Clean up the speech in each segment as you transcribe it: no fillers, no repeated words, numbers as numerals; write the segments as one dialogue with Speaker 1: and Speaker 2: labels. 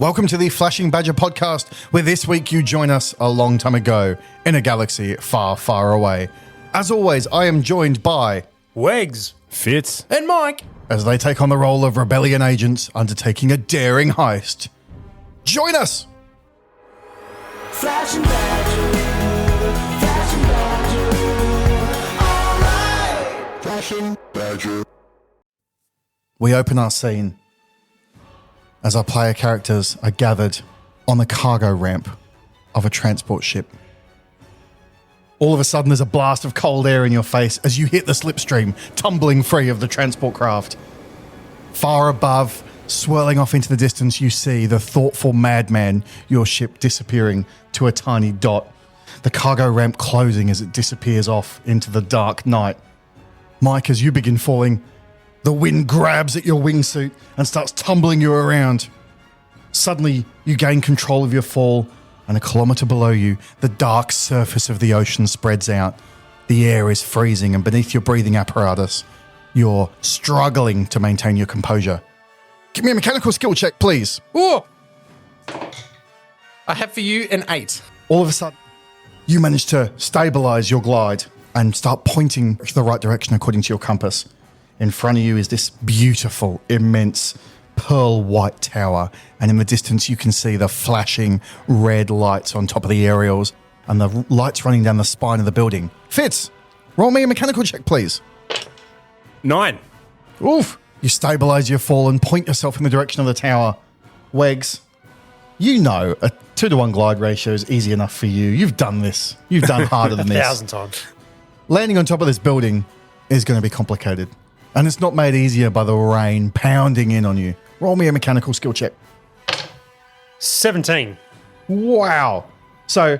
Speaker 1: Welcome to the Flashing Badger podcast, where this week you join us a long time ago in a galaxy far, far away. As always, I am joined by
Speaker 2: Wegs,
Speaker 3: Fitz,
Speaker 2: and Mike,
Speaker 1: as they take on the role of rebellion agents undertaking a daring heist. Join us!
Speaker 4: Flashing Badger, Flashing Badger, alright. Flashing Badger.
Speaker 1: We open our scene as our player characters are gathered on the cargo ramp of a transport ship. All of a sudden, there's a blast of cold air in your face as you hit the slipstream, tumbling free of the transport craft. Far above, swirling off into the distance, you see the thoughtful madman, your ship disappearing to a tiny dot. The cargo ramp closing as it disappears off into the dark night. Mike, as you begin falling, the wind grabs at your wingsuit and starts tumbling you around. Suddenly, you gain control of your fall, and a kilometre below you, the dark surface of the ocean spreads out. The air is freezing, and beneath your breathing apparatus, you're struggling to maintain your composure. Give me a mechanical skill check, please.
Speaker 2: Whoa! I have for you an 8.
Speaker 1: All of a sudden, you manage to stabilise your glide and start pointing to the right direction according to your compass. In front of you is this beautiful, immense, pearl white tower, and in the distance you can see the flashing red lights on top of the aerials and the lights running down the spine of the building. Fitz, roll me a mechanical check, please.
Speaker 3: 9.
Speaker 1: Oof. You stabilise your fall and point yourself in the direction of the tower. Wegs, you know a 2-to-1 glide ratio is easy enough for you. You've done this. You've done harder than this.
Speaker 2: 1,000 times.
Speaker 1: Landing on top of this building is going to be complicated. And it's not made easier by the rain pounding in on you. Roll me a mechanical skill check.
Speaker 3: 17.
Speaker 1: Wow. So,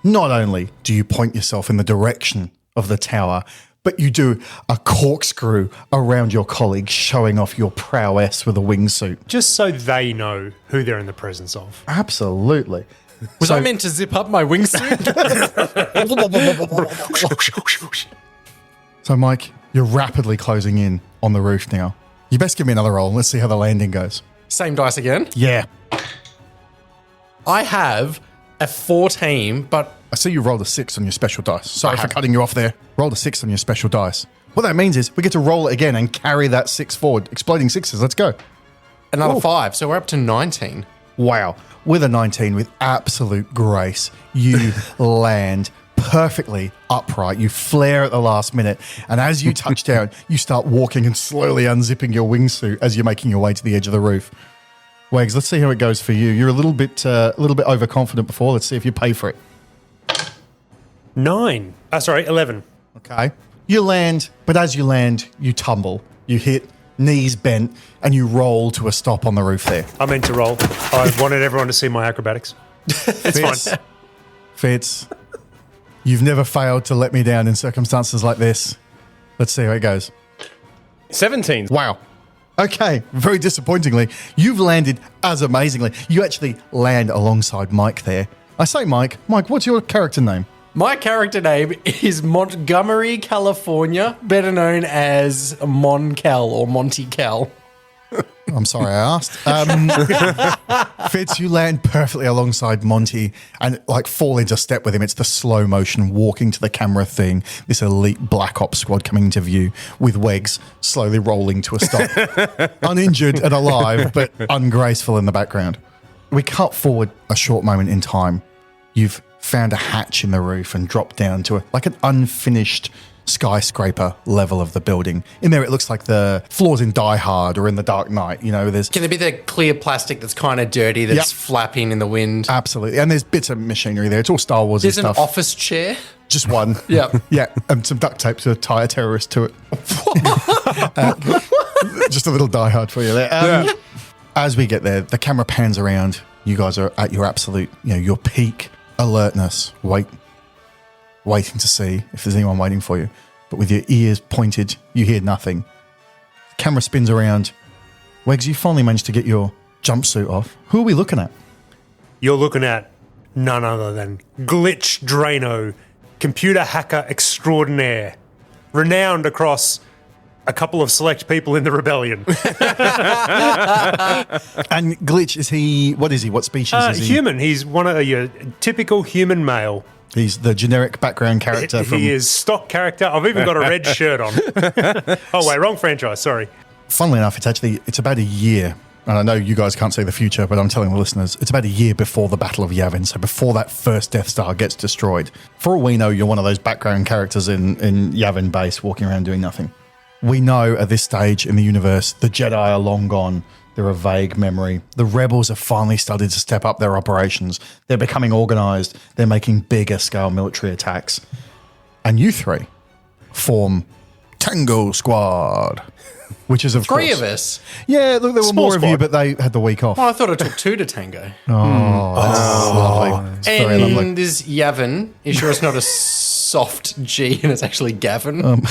Speaker 1: not only do you point yourself in the direction of the tower, but you do a corkscrew around your colleague, showing off your prowess with a wingsuit.
Speaker 3: Just so they know who they're in the presence of.
Speaker 1: Absolutely.
Speaker 2: Was I meant to zip up my wingsuit?
Speaker 1: So, Mike, you're rapidly closing in on the roof now. You best give me another roll. Let's see how the landing goes.
Speaker 2: Same dice again.
Speaker 1: Yeah.
Speaker 2: I have a 14, but
Speaker 1: I see you rolled a 6 on your special dice. Sorry for cutting you off there. Rolled a 6 on your special dice. What that means is we get to roll it again and carry that 6 forward. Exploding 6s. Let's go.
Speaker 2: another
Speaker 1: Ooh.
Speaker 2: 5, so we're up to 19.
Speaker 1: Wow. With a 19, with absolute grace, you land perfectly upright. You flare at the last minute. And as you touch down, you start walking and slowly unzipping your wingsuit as you're making your way to the edge of the roof. Wags, let's see how it goes for you. You're a little bit overconfident before. Let's see if you pay for it.
Speaker 3: 9. 11.
Speaker 1: Okay. You land, but as you land, you tumble. You hit, knees bent, and you roll to a stop on the roof there.
Speaker 3: I meant to roll. I wanted everyone to see my acrobatics. It's fine.
Speaker 1: Fitz, you've never failed to let me down in circumstances like this. Let's see how it goes.
Speaker 3: 17.
Speaker 1: Wow. Okay, very disappointingly, you've landed as amazingly. You actually land alongside Mike there. I say Mike, what's your character name?
Speaker 2: My character name is Montgomery, California, better known as Mon Cal or Monty Cal.
Speaker 1: I'm sorry I asked. Fitz, you land perfectly alongside Monty and fall into step with him. It's the slow motion walking to the camera thing. This elite Black Ops squad coming into view with Wegs slowly rolling to a stop. Uninjured and alive, but ungraceful in the background. We cut forward a short moment in time. You've found a hatch in the roof and dropped down to an unfinished skyscraper level of the building. In there, it looks like the floors in Die Hard or in The Dark Knight. You know, there's...
Speaker 2: Can there be the clear plastic that's kind of dirty that's
Speaker 1: Yep.
Speaker 2: flapping in the wind?
Speaker 1: Absolutely. And there's bits of machinery there. It's all Star Wars
Speaker 2: There's an
Speaker 1: stuff.
Speaker 2: office chair.
Speaker 1: Just one.
Speaker 2: Yep.
Speaker 1: Yeah. And some duct tape to tie a terrorist to it. Just a little Die Hard for you there. As we get there, the camera pans around. You guys are at your absolute, your peak alertness. Waiting to see if there's anyone waiting for you. But with your ears pointed, you hear nothing. The camera spins around. Wegs, you finally managed to get your jumpsuit off. Who are we looking at?
Speaker 3: You're looking at none other than Glitch Draino, computer hacker extraordinaire, renowned across a couple of select people in the rebellion.
Speaker 1: And Glitch, is he? What is he? What species is he?
Speaker 3: Human. He's one of your typical human male.
Speaker 1: He's the generic background character.
Speaker 3: He is stock character. I've even got a red shirt on. Oh, wait, wrong franchise. Sorry.
Speaker 1: Funnily enough, it's about a year. And I know you guys can't see the future, but I'm telling the listeners, it's about a year before the Battle of Yavin, so before that first Death Star gets destroyed. For all we know, you're one of those background characters in Yavin base walking around doing nothing. We know at this stage in the universe, the Jedi are long gone. They're a vague memory. The rebels have finally started to step up their operations. They're becoming organized. They're making bigger scale military attacks. And you three form Tango Squad. Which is, of course...
Speaker 2: Three of us.
Speaker 1: Yeah, look, there were
Speaker 3: Small
Speaker 1: more of you,
Speaker 3: squad.
Speaker 1: but they had the week off.
Speaker 2: Well, I thought it took two to tango.
Speaker 1: Oh, that's lovely. It's very lovely.
Speaker 2: And this Yavin, you sure it's not a soft G and it's actually Gavin?
Speaker 1: I'm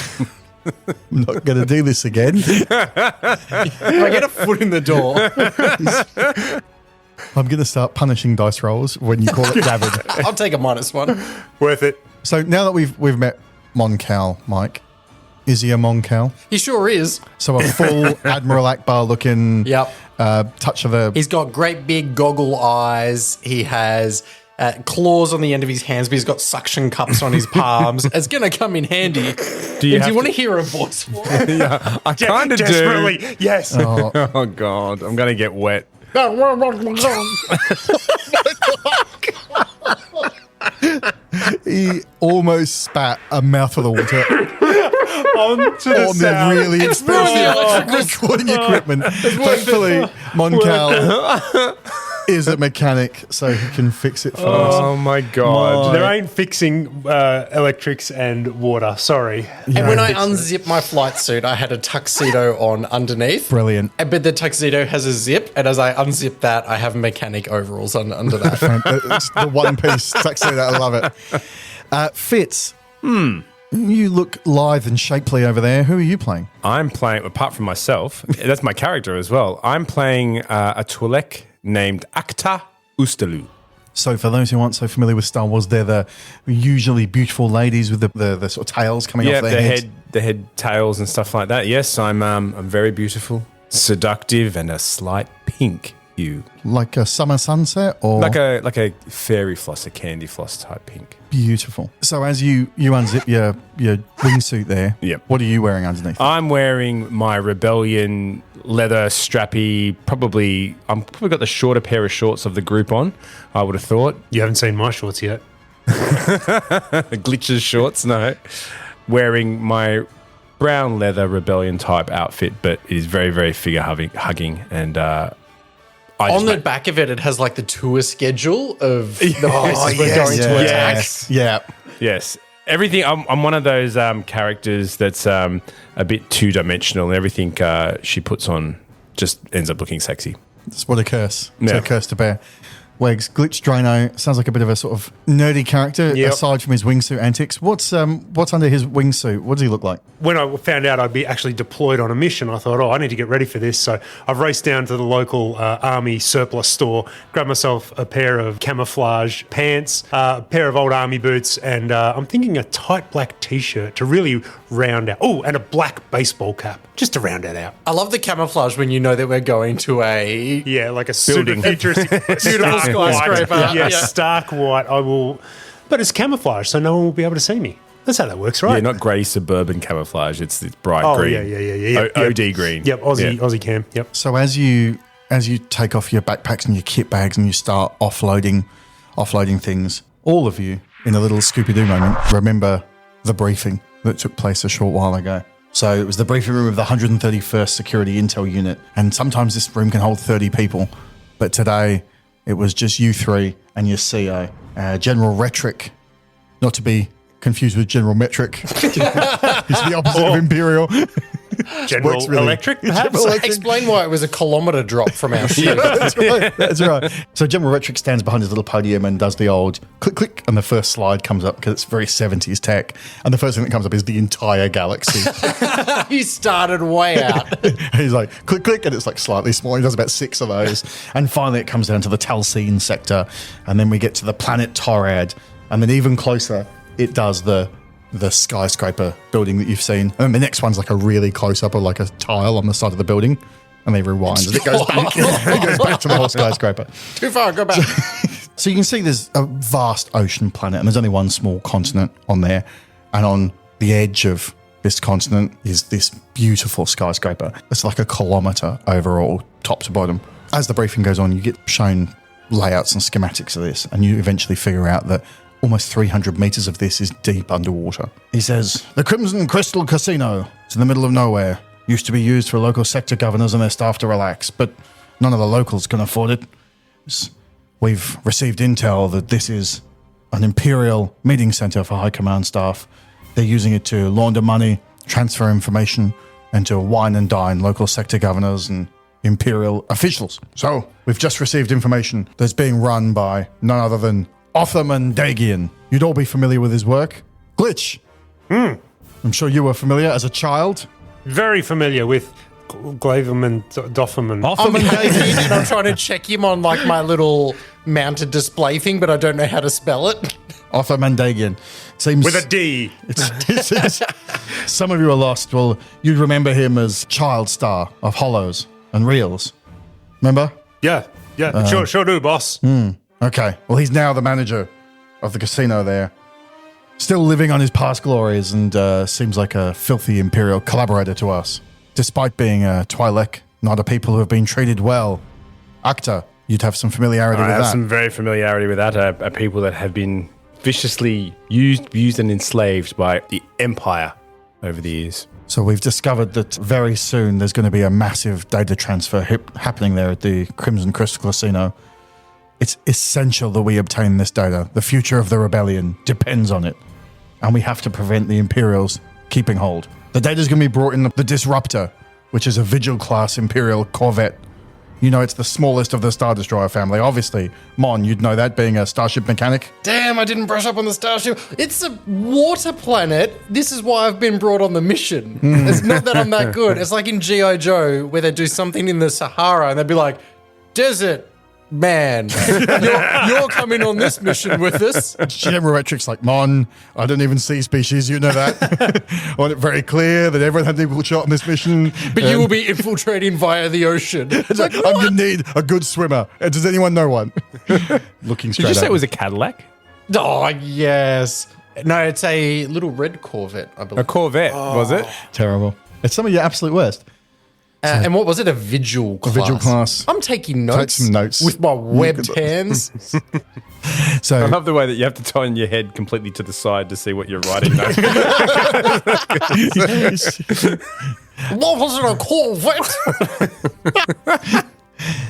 Speaker 1: not going to do this again.
Speaker 2: If I get a foot in the door.
Speaker 1: I'm going to start punishing dice rolls when you call it David.
Speaker 2: I'll take a -1.
Speaker 3: Worth it.
Speaker 1: So now that we've met Mon Cal, Mike, is he a Mon Cal?
Speaker 2: He sure is.
Speaker 1: So a full Admiral Akbar looking
Speaker 2: Yep.
Speaker 1: touch of the...
Speaker 2: He's got great big goggle eyes. He has claws on the end of his hands, but he's got suction cups on his palms. It's going to come in handy. Do you want to hear a voice for it?
Speaker 5: Yeah, I kind of do.
Speaker 3: Desperately, yes.
Speaker 5: Oh, God. I'm going to get wet.
Speaker 1: He almost spat a mouthful of water
Speaker 3: Onto the
Speaker 1: on the
Speaker 3: sound.
Speaker 1: really expensive recording equipment. Thankfully, Mon Cal is a mechanic, so he can fix it for us.
Speaker 5: Oh, my God.
Speaker 3: There ain't fixing electrics and water. Sorry.
Speaker 2: And when I unzipped my flight suit, I had a tuxedo on underneath.
Speaker 1: Brilliant.
Speaker 2: But the tuxedo has a zip, and as I unzip that, I have mechanic overalls under that.
Speaker 1: It's the one-piece tuxedo. I love it. Fitz, you look lithe and shapely over there. Who are you playing?
Speaker 5: I'm playing, apart from myself, that's my character as well. I'm playing a Twi'lek named Ahktar Oostaloo.
Speaker 1: So for those who aren't so familiar with Star Wars, they're the usually beautiful ladies with the sort of tails coming off their heads.
Speaker 5: the head tails and stuff like that. Yes, I'm very beautiful, seductive, and a slight pink hue.
Speaker 1: Like a summer sunset or...
Speaker 5: Like a fairy floss, a candy floss type pink.
Speaker 1: Beautiful. So as you unzip your wingsuit there,
Speaker 5: Yep.
Speaker 1: what are you wearing underneath?
Speaker 5: I'm wearing my Rebellion leather strappy, I've probably got the shorter pair of shorts of the group on, I would have thought.
Speaker 3: You haven't seen my shorts yet.
Speaker 5: The Glitches shorts, no. Wearing my brown leather Rebellion type outfit, but it is very, very figure hugging and
Speaker 2: On the back of it, it has like the tour schedule of the places we're going to attack.
Speaker 1: Yeah.
Speaker 5: Yes. Everything. I'm one of those characters that's a bit two-dimensional, and everything she puts on just ends up looking sexy.
Speaker 1: That's what a curse. It's
Speaker 5: Yeah.
Speaker 1: a curse to bear. Wegs, Glitch Draino sounds like a bit of a sort of nerdy character,
Speaker 3: Yep.
Speaker 1: aside from his wingsuit antics. What's under his wingsuit? What does he look like?
Speaker 3: When I found out I'd be actually deployed on a mission, I thought, I need to get ready for this. So I've raced down to the local army surplus store, grabbed myself a pair of camouflage pants, a pair of old army boots, and I'm thinking a tight black T-shirt to really round out. Oh, and a black baseball cap, just to round it out.
Speaker 2: I love the camouflage when you know that we're going to a...
Speaker 3: Yeah, like a
Speaker 5: Building.
Speaker 3: super futuristic,
Speaker 2: Beautiful skyscraper.
Speaker 3: White.
Speaker 2: Yeah.
Speaker 3: Stark white. I will, but it's camouflage, so no one will be able to see me. That's how that works, right?
Speaker 5: Yeah, not grey suburban camouflage. It's bright
Speaker 3: Oh,
Speaker 5: green.
Speaker 3: yeah.
Speaker 5: OD green.
Speaker 3: Yep, Aussie cam. Yep.
Speaker 1: So as you take off your backpacks and your kit bags and you start offloading things, all of you in a little Scooby-Doo moment remember the briefing that took place a short while ago. So it was the briefing room of the 131st Security Intel Unit, and sometimes this room can hold 30 people, but today it was just you three and your CO, General Rhetoric, not to be confused with General Metric. He's the opposite of Imperial.
Speaker 3: General
Speaker 1: Works really-
Speaker 3: Electric, perhaps?
Speaker 2: Explain why it was a kilometre drop from our ship.
Speaker 1: That's right. So General Rhetoric stands behind his little podium and does the old click, click, and the first slide comes up because it's very 70s tech. And the first thing that comes up is the entire galaxy.
Speaker 2: He started way out.
Speaker 1: He's like, click, click, and it's like slightly smaller. He does about 6 of those. And finally it comes down to the Talcine sector. And then we get to the planet Torad. And then even closer, it does the the skyscraper building that you've seen. And the next one's like a really close up of like a tile on the side of the building. And they rewind as it goes back. It goes back to the whole skyscraper.
Speaker 2: Too far, go back.
Speaker 1: So you can see there's a vast ocean planet, and there's only one small continent on there. And on the edge of this continent is this beautiful skyscraper. It's like a kilometre overall, top to bottom. As the briefing goes on, you get shown layouts and schematics of this, and you eventually figure out that almost 300 metres of this is deep underwater. He says, the Crimson Crystal Casino, it's in the middle of nowhere. Used to be used for local sector governors and their staff to relax, but none of the locals can afford it. We've received intel that this is an Imperial meeting centre for high command staff. They're using it to launder money, transfer information, and to wine and dine local sector governors and Imperial officials. So, we've just received information that's being run by none other than Ahktar Oostaloo. You'd all be familiar with his work. Glitch. I'm sure you were familiar as a child.
Speaker 3: Very familiar with Glatham and Dotham and
Speaker 2: And I'm trying to check him on like my little mounted display thing, but I don't know how to spell it.
Speaker 1: Ahktar Oostaloo. Seems
Speaker 3: with a D.
Speaker 1: Some of you are lost. Well, you'd remember him as Child Star of Hollows and Reels. Remember?
Speaker 3: Yeah, sure do, boss.
Speaker 1: Okay. Well, he's now the manager of the casino there. Still living on his past glories and seems like a filthy Imperial collaborator to us. Despite being a Twi'lek, not a people who have been treated well. Ahktar, you'd have some familiarity with
Speaker 5: I have
Speaker 1: that.
Speaker 5: some very familiarity with that. Are people that have been viciously used and enslaved by the Empire over the years.
Speaker 1: So we've discovered that very soon there's going to be a massive data transfer happening there at the Crimson Crystal Casino. It's essential that we obtain this data. The future of the rebellion depends on it. And we have to prevent the Imperials keeping hold. The data's going to be brought in the Disruptor, which is a Vigil-class Imperial corvette. You know, it's the smallest of the Star Destroyer family. Obviously, Mon, you'd know that, being a starship mechanic.
Speaker 2: Damn, I didn't brush up on the starship. It's a water planet. This is why I've been brought on the mission. It's not that I'm that good. It's like in G.I. Joe, where they do something in the Sahara, and they'd be like, desert man, you're coming on this mission with us.
Speaker 1: General Retric's like, Mon, I don't even see species, you know that. I want it very clear that everyone had an equal shot on this mission.
Speaker 2: But you will be infiltrating via the ocean.
Speaker 1: It's like, I'm going to need a good swimmer. And does anyone know one? Looking straight
Speaker 5: Did you say
Speaker 1: at
Speaker 5: it was a Cadillac?
Speaker 2: Oh, yes. No, it's a little red Corvette, I
Speaker 5: A
Speaker 2: believe.
Speaker 5: Corvette, was it?
Speaker 1: Terrible. It's some of your absolute worst.
Speaker 2: And what was it? A Vigil class?
Speaker 1: A Vigil class.
Speaker 2: I'm taking notes.
Speaker 1: Take some notes.
Speaker 2: With my webbed hands.
Speaker 1: So
Speaker 5: I love the way that you have to turn your head completely to the side to see what you're writing. Though.
Speaker 2: What was it, a Corvette?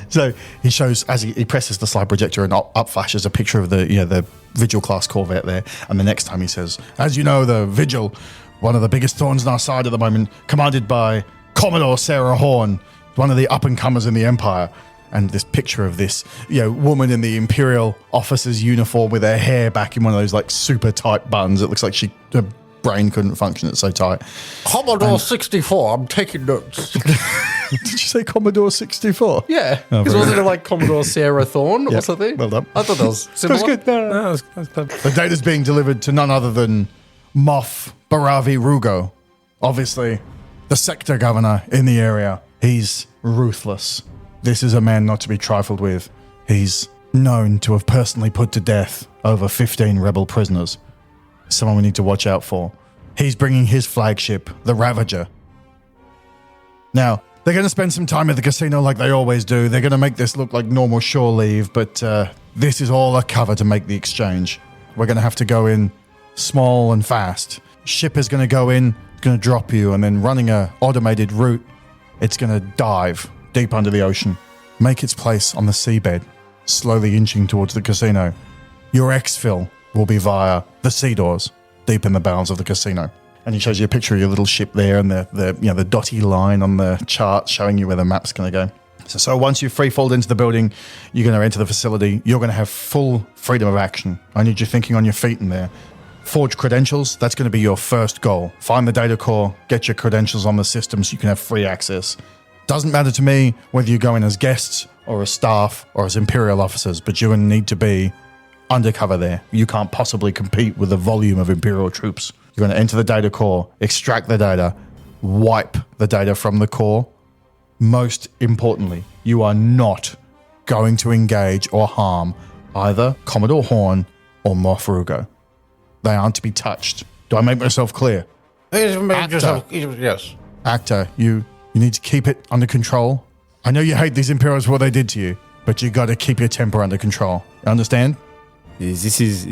Speaker 1: So he shows, as he presses the slide projector, and up flashes a picture of the Vigil class Corvette there. And the next time he says, as you know, the Vigil, one of the biggest thorns in our side at the moment, commanded by Commodore Sarah Horn, one of the up-and-comers in the Empire. And this picture of this, woman in the Imperial officer's uniform with her hair back in one of those like super tight buns. It looks like her brain couldn't function. It's so tight.
Speaker 2: Commodore 64, I'm taking notes.
Speaker 1: Did you say Commodore 64?
Speaker 2: Yeah.
Speaker 1: Oh,
Speaker 2: Because
Speaker 1: very
Speaker 2: wasn't it like Commodore Sarah Thorn or
Speaker 1: Yep.
Speaker 2: something?
Speaker 1: Well done.
Speaker 2: I thought that was similar.
Speaker 1: That's good. No.
Speaker 5: That's clever.
Speaker 1: The data's being delivered to none other than Moff Baravi Rugo, obviously the sector governor in the area. He's ruthless. This is a man not to be trifled with. He's known to have personally put to death over 15 rebel prisoners. Someone we need to watch out for. He's bringing his flagship, the Ravager. Now, they're going to spend some time at the casino like they always do. They're going to make this look like normal shore leave, but this is all a cover to make the exchange. We're going to have to go in small and fast. Ship is going to go in, going to drop you, and then running a automated route, it's going to dive deep under the ocean, make its place on the seabed, slowly inching towards the casino. Your exfil will be via the sea doors, deep in the bowels of the casino. And he shows you a picture of your little ship there, and the dotty line on the chart showing you where the map's going to go. So once you free-falled into the building, you're going to enter the facility. You're going to have full freedom of action. I need you thinking on your feet in there. Forge credentials, that's going to be your first goal. Find the data core, get your credentials on the system so you can have free access. Doesn't matter to me whether you go in as guests or as staff or as Imperial officers, but you're going to need to be undercover there. You can't possibly compete with the volume of Imperial troops You're going to enter the data core, extract the data, wipe the data from the core. Most importantly, you are not going to engage or harm either Commodore Horn or Moff Rugo. They aren't to be touched. Do I make myself clear?
Speaker 2: Yes.
Speaker 1: Ahktar, you need to keep it under control. I know you hate these Imperials for what they did to you, but you got to keep your temper under control. You understand?
Speaker 5: This is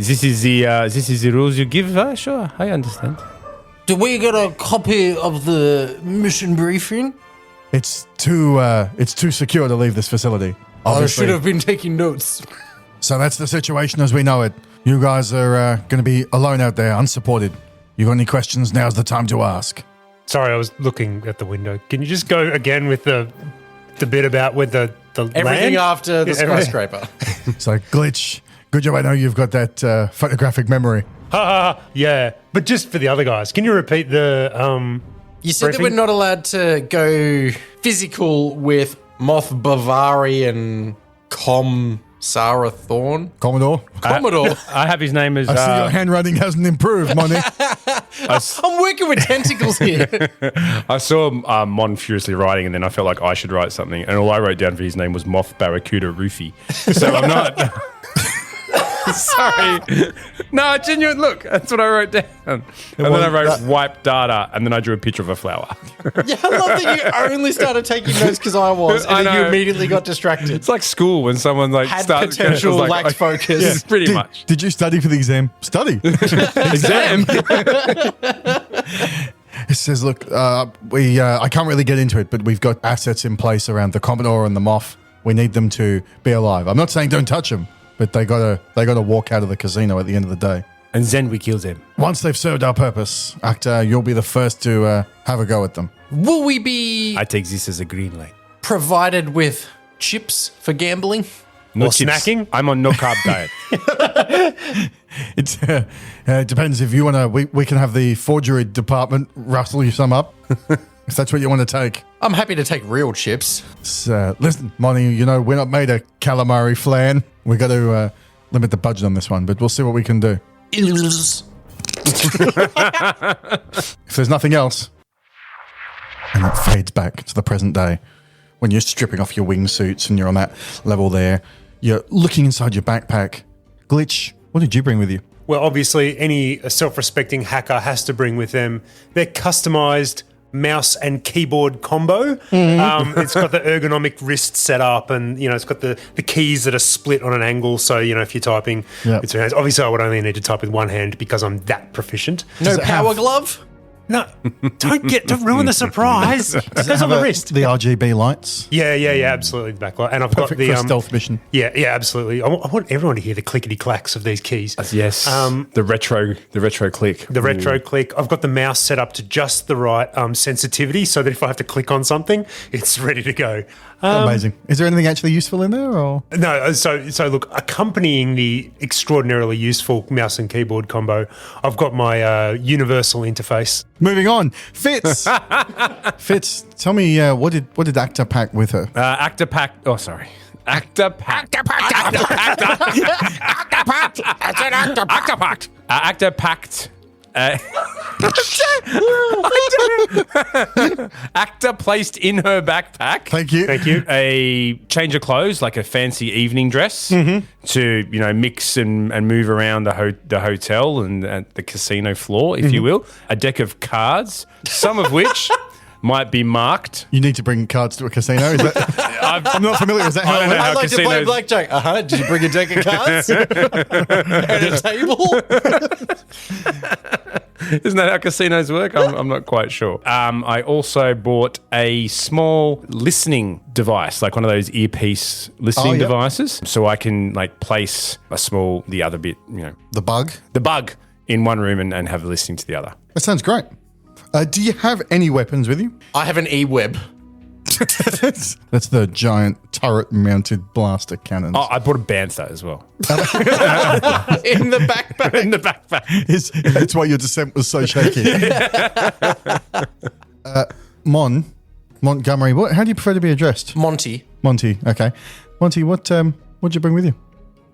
Speaker 5: the rules you give? Sure, I understand.
Speaker 2: Do we get a copy of the mission briefing?
Speaker 1: It's too secure to leave this facility. Obviously.
Speaker 2: I should have been taking notes.
Speaker 1: So that's the situation as we know it. You guys are going to be alone out there, unsupported. You got any questions? Now's the time to ask.
Speaker 3: Sorry, I was looking at the window. Can you just go again with the bit about with the
Speaker 2: Everything
Speaker 3: land?
Speaker 2: after the skyscraper.
Speaker 1: So, Glitch, good job. I know you've got that photographic memory.
Speaker 3: Yeah, but just for the other guys, can you repeat the
Speaker 2: You said that
Speaker 3: briefing?
Speaker 2: we're not allowed to go physical with Moff Bavari and Sarah Thorne.
Speaker 1: Commodore,
Speaker 2: Commodore.
Speaker 5: I have his name as.
Speaker 1: I see your handwriting hasn't improved, Monty.
Speaker 2: I'm working with tentacles here.
Speaker 5: I saw Mon furiously writing, and then I felt like I should write something, and all I wrote down for his name was Moff Barracuda Roofy. So I'm not. Sorry. No, genuine. Look, that's what I wrote down. And then I wrote wipe data, and then I drew a picture of a flower.
Speaker 2: Yeah, I love that you only started taking notes because I was, and
Speaker 5: I
Speaker 2: then you
Speaker 5: know.
Speaker 2: immediately got distracted.
Speaker 5: It's like school when someone like
Speaker 2: Had
Speaker 5: starts
Speaker 2: potential,
Speaker 5: it's like,
Speaker 2: lacked focus.
Speaker 5: Yeah, pretty much.
Speaker 1: Did you study for the exam? Study.
Speaker 5: Exam.
Speaker 1: It says, look, I can't really get into it, but we've got assets in place around the Commodore and the Moff. We need them to be alive. I'm not saying don't touch them, but they gotta walk out of the casino at the end of the day.
Speaker 5: And then we kill them.
Speaker 1: Once they've served our purpose, Ahktar, you'll be the first to have a go at them.
Speaker 2: Will we be
Speaker 5: I take this as a green light.
Speaker 2: provided with chips for gambling?
Speaker 5: No
Speaker 3: Or
Speaker 5: chips.
Speaker 3: snacking?
Speaker 5: I'm on no carb diet.
Speaker 1: It depends if you want to. We can have the forgery department rustle you some up if that's what you want to take.
Speaker 2: I'm happy to take real chips.
Speaker 1: Listen, Monty, we're not made a calamari flan. We got to limit the budget on this one, but we'll see what we can do. If there's nothing else, and it fades back to the present day when you're stripping off your wingsuits and you're on that level there. You're looking inside your backpack. Glitch, what did you bring with you?
Speaker 3: Well, obviously, any self-respecting hacker has to bring with them their customized mouse and keyboard combo. It's got the ergonomic wrist set up, and it's got the keys that are split on an angle. So if you're typing,
Speaker 1: Yep.
Speaker 3: with two hands. Obviously, I would only need to type with one hand because I'm that proficient.
Speaker 2: No
Speaker 1: it
Speaker 2: power
Speaker 1: have-
Speaker 2: glove?
Speaker 3: No, don't ruin the surprise. That's on the wrist.
Speaker 1: The RGB lights.
Speaker 3: Yeah, absolutely. The backlight, and I've got
Speaker 1: Perfect
Speaker 3: the
Speaker 1: for a stealth mission.
Speaker 3: Yeah, absolutely. I want everyone to hear the clickety clacks of these keys.
Speaker 5: Yes. The retro click.
Speaker 3: The retro click. I've got the mouse set up to just the right sensitivity, so that if I have to click on something, it's ready to go.
Speaker 1: Amazing. Is there anything actually useful in there, or
Speaker 3: No, so look, accompanying the extraordinarily useful mouse and keyboard combo, I've got my universal interface.
Speaker 1: moving on? Fitz, Fitz, tell me what did Ahktar pack with her?
Speaker 5: Ahktar packed. Oh, sorry. Ahktar packed. Ahktar packed. Ahktar packed. Ahktar placed in her backpack.
Speaker 1: Thank you.
Speaker 3: Thank you.
Speaker 5: A change of clothes, like a fancy evening dress, to mix and move around the hotel and the casino floor, if you will. A deck of cards, some of which might be marked.
Speaker 1: You need to bring cards to a casino. Is that? I'm not familiar. Is that how?
Speaker 5: I don't know how
Speaker 2: I'd like to play
Speaker 5: casinos-
Speaker 2: blackjack. Did you bring a deck of cards? And a table?
Speaker 5: Isn't that how casinos work? I'm not quite sure. I also bought a small listening device, like one of those earpiece listening
Speaker 1: yep.
Speaker 5: devices, so I can place the other bit,
Speaker 1: The bug.
Speaker 5: the bug in one room and have listening to the other.
Speaker 1: That sounds great. Do you have any weapons with you?
Speaker 2: I have an E-web.
Speaker 1: That's the giant turret-mounted blaster cannon.
Speaker 5: Oh, I bought a bantha as well.
Speaker 2: In the backpack.
Speaker 5: In the backpack.
Speaker 1: That's why your descent was so shaky. Montgomery, how do you prefer to be addressed?
Speaker 2: Monty.
Speaker 1: Monty. Okay, Monty. What'd you bring with you?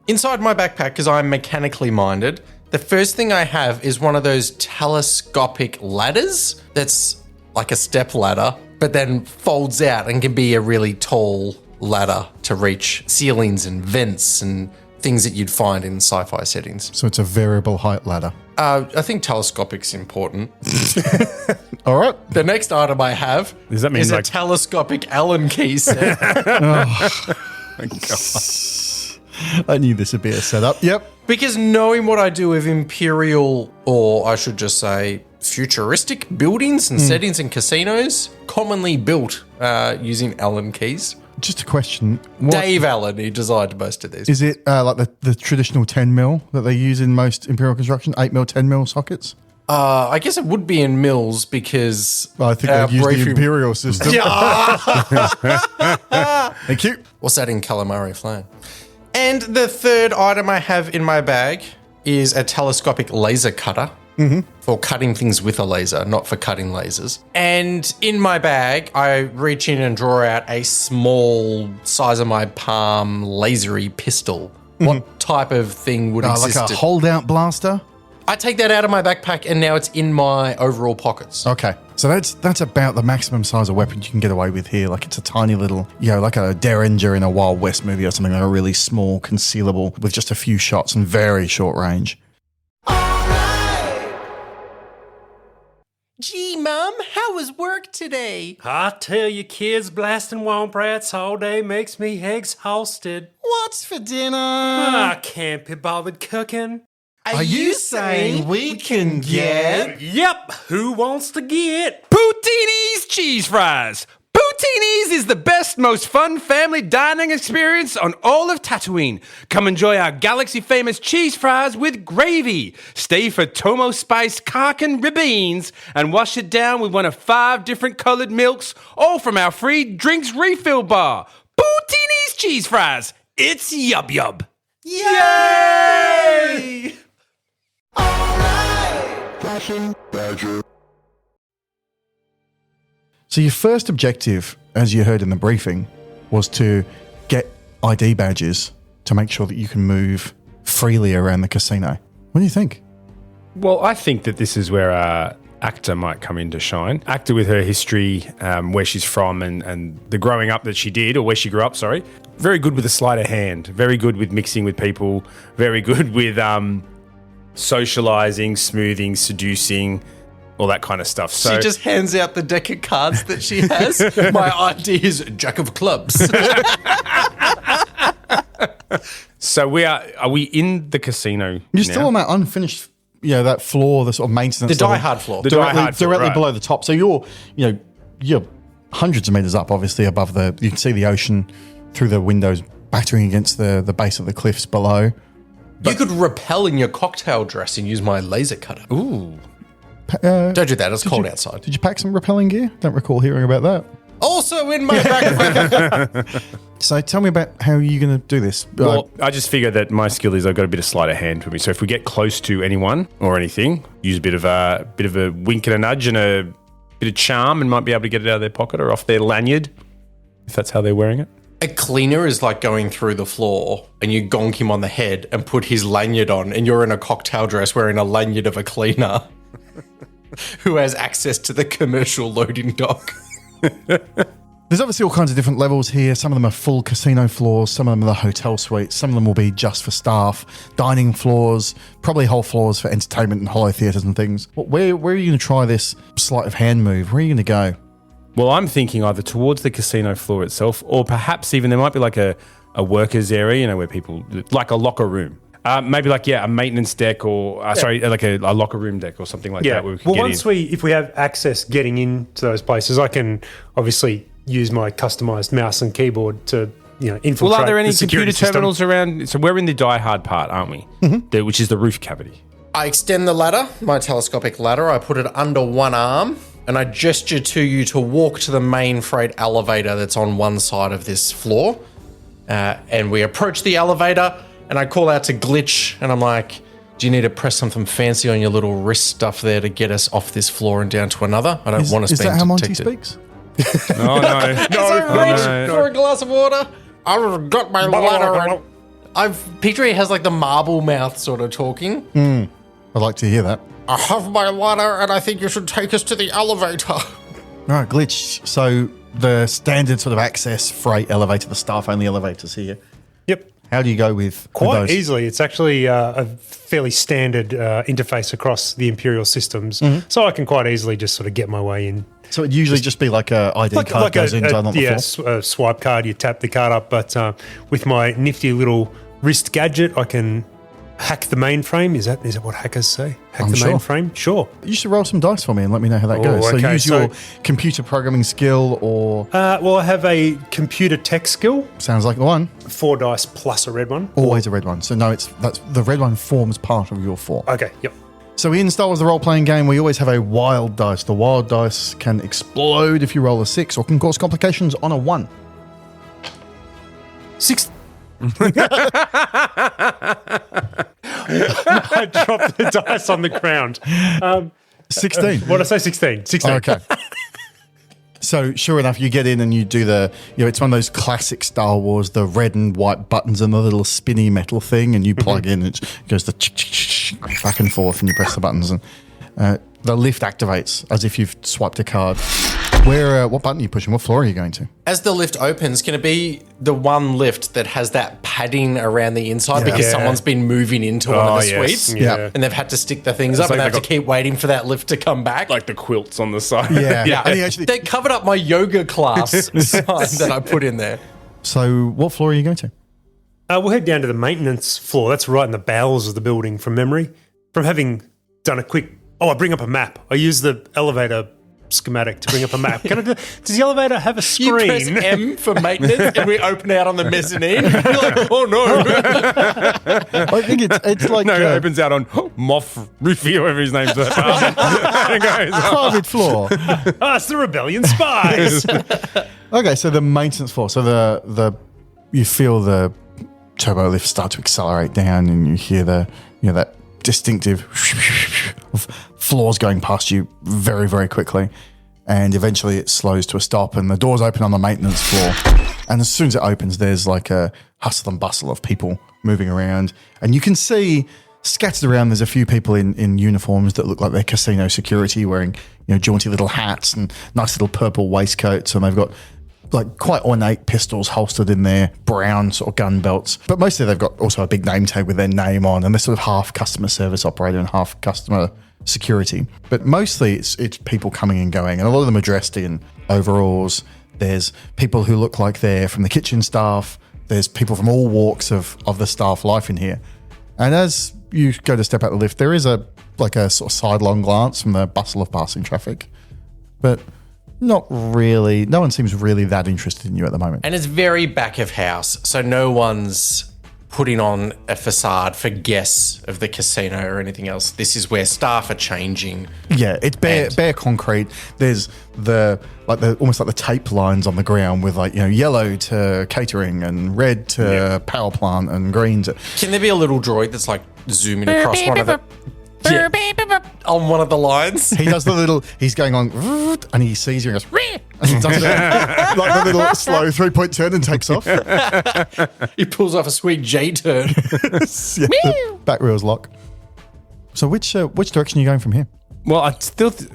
Speaker 2: Inside my backpack, because I'm mechanically minded, The first thing I have is one of those telescopic ladders that's like a step ladder, but then folds out and can be a really tall ladder to reach ceilings and vents and things that you'd find in sci-fi settings.
Speaker 1: So it's a variable height ladder.
Speaker 2: I think telescopic's important.
Speaker 1: All right.
Speaker 2: The next item I have
Speaker 5: Does that mean
Speaker 2: is
Speaker 5: like-
Speaker 2: a telescopic Allen key set.
Speaker 1: I knew this would be a setup. Yep.
Speaker 2: Because knowing what I do with Imperial, or I should just say futuristic buildings and settings and casinos, commonly built using Allen keys.
Speaker 1: Just a question. What,
Speaker 2: Dave Allen, who designed most of these.
Speaker 1: is it like the traditional 10 mil that they use in most Imperial construction? 8 mil, 10 mil sockets?
Speaker 2: I guess it would be in mills because
Speaker 1: Well, I think
Speaker 2: our
Speaker 1: they use the
Speaker 2: briefing-
Speaker 1: Imperial system. Thank you.
Speaker 2: What's that in calamari flame? And the third item I have in my bag is a telescopic laser cutter for cutting things with a laser, not for cutting lasers. And in my bag, I reach in and draw out a small, size of my palm, lasery pistol. What type of thing would
Speaker 1: Like
Speaker 2: exist?
Speaker 1: a holdout blaster?
Speaker 2: I take that out of my backpack and now it's in my overall pockets.
Speaker 1: Okay. So that's about the maximum size of weapon you can get away with here. Like it's a tiny little, like a Derringer in a Wild West movie or something, like a really small, concealable with just a few shots and very short range.
Speaker 2: Gee, Mum, how was work today?
Speaker 3: I tell you, kids blasting womp rats all day makes me exhausted.
Speaker 1: What's for dinner?
Speaker 3: I can't be bothered cooking.
Speaker 2: Are you saying we can get?
Speaker 3: Yep, who wants to get?
Speaker 5: Poutini's cheese fries. Poutini's is the best, most fun family dining experience on all of Tatooine. Come enjoy our galaxy-famous cheese fries with gravy. Stay for Tomo Spice Karkin Ribbeans and wash it down with one of 5 different colored milks, all from our free drinks refill bar. Poutini's cheese fries. It's yub yub.
Speaker 2: Yay!
Speaker 4: Fashion Badger.
Speaker 1: So your first objective, as you heard in the briefing, was to get ID badges to make sure that you can move freely around the casino. What do you think?
Speaker 5: Well, I think that this is where Ahktar might come into shine. Ahktar, with her history, where she's from and the growing up that she did, or where she grew up, sorry. Very good with a sleight of hand. Very good with mixing with people. Very good with socializing, smoothing, seducing, all that kind of stuff. So
Speaker 2: She just hands out the deck of cards that she has. My ID is Jack of Clubs.
Speaker 5: So are we in the casino?
Speaker 1: You're still on that unfinished, that floor, the sort of maintenance.
Speaker 2: The
Speaker 1: level.
Speaker 2: die-hard floor.
Speaker 5: The
Speaker 1: directly,
Speaker 5: die-hard floor,
Speaker 1: directly
Speaker 5: right.
Speaker 1: below the top. So you're hundreds of meters up, obviously above you can see the ocean through the windows battering against the base of the cliffs below.
Speaker 2: You could rappel in your cocktail dress and use my laser cutter.
Speaker 5: Ooh.
Speaker 2: Don't do that. It's cold outside.
Speaker 1: Did you pack some rappelling gear? Don't recall hearing about that.
Speaker 2: Also in my backpack.
Speaker 1: So tell me about how you're going to do this.
Speaker 5: Well, I just figure that my skill is I've got a bit of sleight of hand for me. So if we get close to anyone or anything, use a bit of a wink and a nudge and a bit of charm, and might be able to get it out of their pocket or off their lanyard, if that's how they're wearing it.
Speaker 2: A cleaner is like going through the floor and you gonk him on the head and put his lanyard on, and you're in a cocktail dress wearing a lanyard of a cleaner who has access to the commercial loading dock.
Speaker 1: There's obviously all kinds of different levels here. Some of them are full casino floors. Some of them are the hotel suites. Some of them will be just for staff. Dining floors, probably whole floors for entertainment and holo theatres and things. Where are you going to try this sleight of hand move? Where are you going to go?
Speaker 5: Well, I'm thinking either towards the casino floor itself, or perhaps even there might be like a workers area, where people, like a locker room. Maybe a maintenance deck or, like a locker room deck or something like that. Where we can get
Speaker 3: once
Speaker 5: in.
Speaker 3: if we have access getting into those places, I can obviously use my customized mouse and keyboard to, infiltrate.
Speaker 5: Well, are there any
Speaker 3: the security
Speaker 5: computer
Speaker 3: system.
Speaker 5: terminals around? So we're in the die-hard part, aren't we? Mm-hmm. Which is the roof cavity.
Speaker 2: I extend the ladder, my telescopic ladder. I put it under one arm and I gesture to you to walk to the main freight elevator that's on one side of this floor. And we approach the elevator and I call out to Glitch and I'm like, do you need to press something fancy on your little wrist stuff there to get us off this floor and down to another? I don't want to
Speaker 1: Is
Speaker 2: spend
Speaker 1: that how Monty
Speaker 2: detected.
Speaker 1: speaks?
Speaker 5: Oh, no.
Speaker 2: As I reach for a glass of water, I've got my ladder. Picture he has like the marble mouth sort of talking.
Speaker 1: I'd like to hear that.
Speaker 2: I have my ladder, and I think you should take us to the elevator.
Speaker 1: All right, Glitch. So the standard sort of access freight elevator, the staff-only elevators here.
Speaker 3: Yep.
Speaker 1: How do you go with
Speaker 3: Quite
Speaker 1: those?
Speaker 3: easily. It's actually a fairly standard interface across the Imperial systems. So I can quite easily just sort of get my way in.
Speaker 1: So it'd usually just be like a ID card goes in on the floor?
Speaker 3: a swipe card, you tap the card up. But with my nifty little wrist gadget, I can hack the mainframe. Is that what hackers say? Hack the
Speaker 1: sure.
Speaker 3: mainframe? Sure.
Speaker 1: You should roll some dice for me and let me know how that goes. So
Speaker 3: okay,
Speaker 1: use your computer programming skill or...
Speaker 3: Well, I have a computer tech skill.
Speaker 1: sounds like the one.
Speaker 3: 4 dice plus a red one.
Speaker 1: Always a red one. So no, that's the red one forms part of your 4.
Speaker 3: Okay, yep.
Speaker 1: So in Star Wars the role-playing game, we always have a wild dice. The wild dice can explode if you roll a 6 or can cause complications on a 1.
Speaker 3: 6. I dropped the dice on the ground.
Speaker 1: 16.
Speaker 3: What did I say? 16. 16.
Speaker 1: Okay. So sure enough, you get in and you do it's one of those classic Star Wars, the red and white buttons and the little spinny metal thing, and you plug in and it goes back and forth and you press the buttons and the lift activates as if you've swiped a card. What button are you pushing? What floor are you going to?
Speaker 2: As the lift opens, can it be the one lift that has that padding around the inside because someone's been moving into one of the suites?
Speaker 1: Yeah.
Speaker 2: And they've had to stick the things up and they have to keep waiting for that lift to come back?
Speaker 5: Like the quilts on the side.
Speaker 1: Yeah. And actually,
Speaker 2: They covered up my yoga class sign that I put in there.
Speaker 1: so what floor are you going to?
Speaker 3: We'll head down to the maintenance floor. That's right in the bowels of the building from memory. From having done a quick... I bring up a map. I use the elevator schematic to bring up a map. Does the elevator have a
Speaker 2: You
Speaker 3: screen?
Speaker 2: press M for maintenance and we open out on the mezzanine. You're like, oh no.
Speaker 1: I think it's like
Speaker 5: No, it opens out on Moff Rufy, whoever his name's. And goes,
Speaker 1: private floor.
Speaker 3: It's the rebellion spies.
Speaker 1: Okay, so the maintenance floor. So the you feel the turbo lift start to accelerate down, and you hear that distinctive of floors going past you very, very quickly, and eventually it slows to a stop, and the doors open on the maintenance floor. And as soon as it opens, there's like a hustle and bustle of people moving around, and you can see scattered around. There's a few people in uniforms that look like they're casino security, wearing jaunty little hats and nice little purple waistcoats, and they've got like quite ornate pistols holstered in their brown sort of gun belts. But mostly they've got also a big name tag with their name on, and they're sort of half customer service operator and half customer security. But mostly it's people coming and going, and a lot of them are dressed in overalls. There's people who look like they're from the kitchen staff. There's people from all walks of the staff life in here. And as you go to step out the lift, there is a sort of sidelong glance from the bustle of passing traffic. But not really. No one seems really that interested in you at the moment.
Speaker 2: And it's very back of house, so no one's putting on a facade for guests of the casino or anything else. This is where staff are changing.
Speaker 1: Yeah, it's bare concrete. There's almost like the tape lines on the ground with yellow to catering and red to power plant and green to...
Speaker 2: Can there be a little droid that's like zooming across one of the... Yeah, on one of the lines?
Speaker 1: He does he's going on and he sees you and goes... And he does it like the little slow 3-point turn and takes off.
Speaker 2: He pulls off a sweet J-turn.
Speaker 1: The back wheels lock. So which direction are you going from here?
Speaker 5: Well,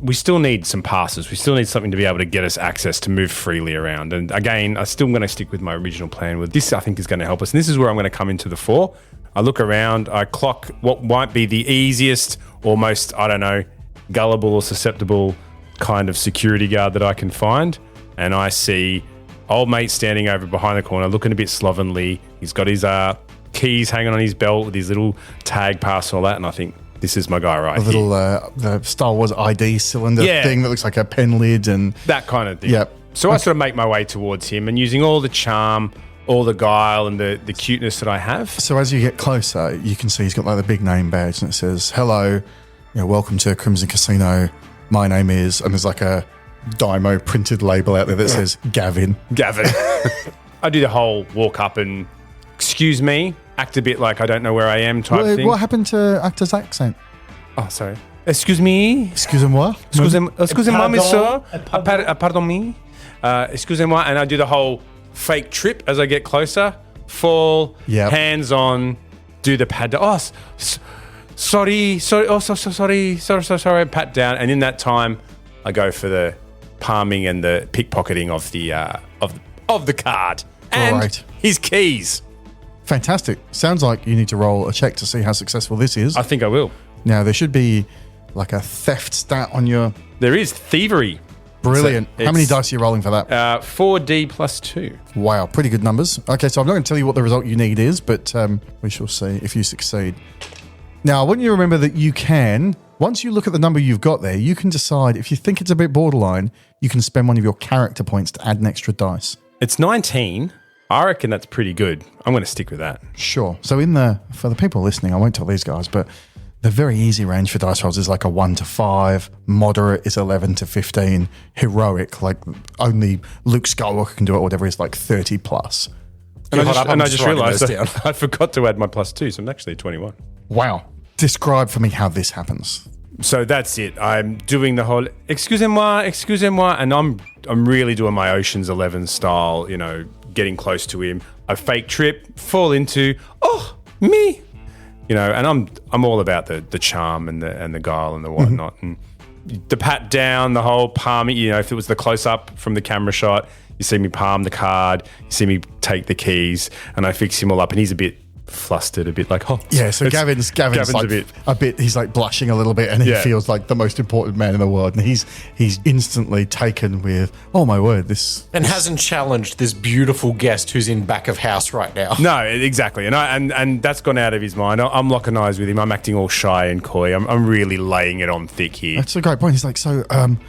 Speaker 5: we still need some passes. We still need something to be able to get us access to move freely around. And again, I'm still going to stick with my original plan. With this, I think is going to help us. And this is where I'm going to come into the fore. I look around. I clock what might be the easiest or most, gullible or susceptible kind of security guard that I can find. And I see old mate standing over behind the corner, looking a bit slovenly. He's got his keys hanging on his belt with his little tag pass and all that. And I think, this is my guy right
Speaker 1: here. The Star Wars ID cylinder thing that looks like a pen lid and...
Speaker 5: that kind of thing.
Speaker 1: Yep.
Speaker 5: So I sort of make my way towards him and using all the charm, all the guile and the cuteness that I have.
Speaker 1: So as you get closer, you can see he's got like the big name badge and it says, hello, welcome to Crimson Casino. My name is... And there's like a Dymo printed label out there that says Gavin.
Speaker 5: I do the whole walk up and, excuse me, act a bit like I don't know where I am type thing.
Speaker 1: What happened to Ahktar's accent?
Speaker 5: Oh, sorry. Excuse me.
Speaker 1: Excusez-moi.
Speaker 5: Excusez-moi, monsieur. Pardon me. Excusez-moi. And I do the whole fake trip as I get closer. Fall, hands on, do the pad. sorry, sorry, pat down. And in that time, I go for the palming and the pickpocketing of the card and
Speaker 1: Right.
Speaker 5: his keys.
Speaker 1: Fantastic. Sounds like you need to roll a check to see how successful this is.
Speaker 5: I think I will.
Speaker 1: Now, there should be like a theft stat on your...
Speaker 5: There is thievery.
Speaker 1: Brilliant.
Speaker 5: So
Speaker 1: how many
Speaker 5: it's,
Speaker 1: dice are you rolling for that?
Speaker 5: 4D plus 2.
Speaker 1: Wow, pretty good numbers. Okay, so I'm not going to tell you what the result you need is, but we shall see if you succeed. Now, I want you to remember that you can, once you look at the number you've got there, you can decide if you think it's a bit borderline, you can spend one of your character points to add an extra dice.
Speaker 5: It's 19. I reckon that's pretty good. I'm going to stick with that.
Speaker 1: Sure. So for the people listening, I won't tell these guys, but the very easy range for dice rolls is like a 1 to 5, moderate is 11 to 15, heroic, like only Luke Skywalker can do it, or whatever, is like 30 plus.
Speaker 5: And
Speaker 2: Hold up, I'm
Speaker 5: I just
Speaker 2: writing
Speaker 5: realised
Speaker 2: those
Speaker 5: that I forgot to add my plus 2, so I'm actually 21.
Speaker 1: Wow. Describe for me how this happens.
Speaker 5: So that's it. I'm doing the whole excusez-moi, and I'm really doing my Ocean's 11 style, getting close to him. I fake trip, fall into, me. And I'm all about the charm and the guile and the whatnot. And the pat down, the whole palming, if it was the close up from the camera shot, you see me palm the card, you see me take the keys, and I fix him all up, and he's a bit flustered, a bit like,
Speaker 1: Yeah, so Gavin's like a bit, he's like blushing a little bit, and he feels like the most important man in the world, and he's instantly taken with, oh my word, this...
Speaker 2: And hasn't challenged this beautiful guest who's in back of house right now.
Speaker 5: No, exactly, and that's gone out of his mind. I'm locking eyes with him. I'm acting all shy and coy. I'm really laying it on thick here.
Speaker 1: That's a great point. He's like, sorry, I'm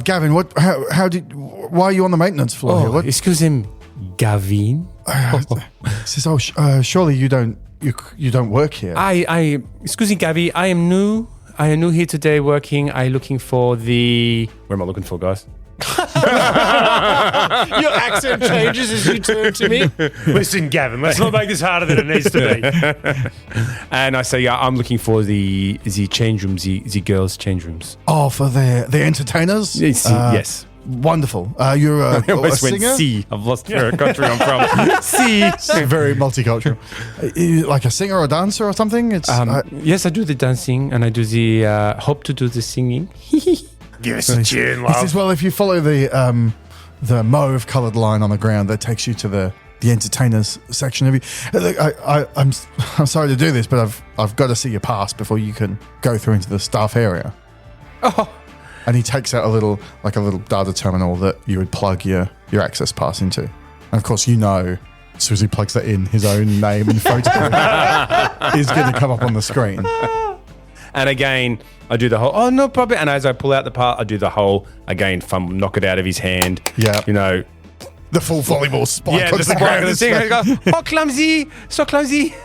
Speaker 1: Gavin. Why are you on the maintenance floor here? What?
Speaker 5: Excuse him, Gavin.
Speaker 1: He says, surely you don't work here.
Speaker 5: Excuse me, Gavi. I am new here today working. I'm looking for the... Where am I looking for, guys?
Speaker 2: Your accent changes as you turn to me.
Speaker 3: Listen, Gavin, let's not make this harder than it needs to be.
Speaker 5: And I say, yeah, I'm looking for the change rooms, the girls' change rooms.
Speaker 1: Oh, for the entertainers?
Speaker 5: Yes.
Speaker 1: Wonderful. You're a singer?
Speaker 5: C. I've lost where country I'm from. C.
Speaker 1: Very multicultural. You like a singer or dancer or something? It's
Speaker 5: yes, I do the dancing and I do the hope to do the singing.
Speaker 3: Give us a tune,
Speaker 1: He
Speaker 3: love.
Speaker 1: says, well, if you follow the mauve coloured line on the ground that takes you to the entertainers section of you. Look, I'm sorry to do this, but I've got to see your pass before you can go through into the staff area.
Speaker 5: Oh.
Speaker 1: And he takes out a little data terminal that you would plug your access pass into. And of course, as soon as he plugs that in, his own name and photo is going to come up on the screen.
Speaker 5: And again, I do the whole, no problem. And as I pull out the part, I do the whole, again, knock it out of his hand.
Speaker 1: Yeah.
Speaker 5: The
Speaker 1: full volleyball spike.
Speaker 5: Yeah, the spike of the thing. I go, clumsy, so clumsy.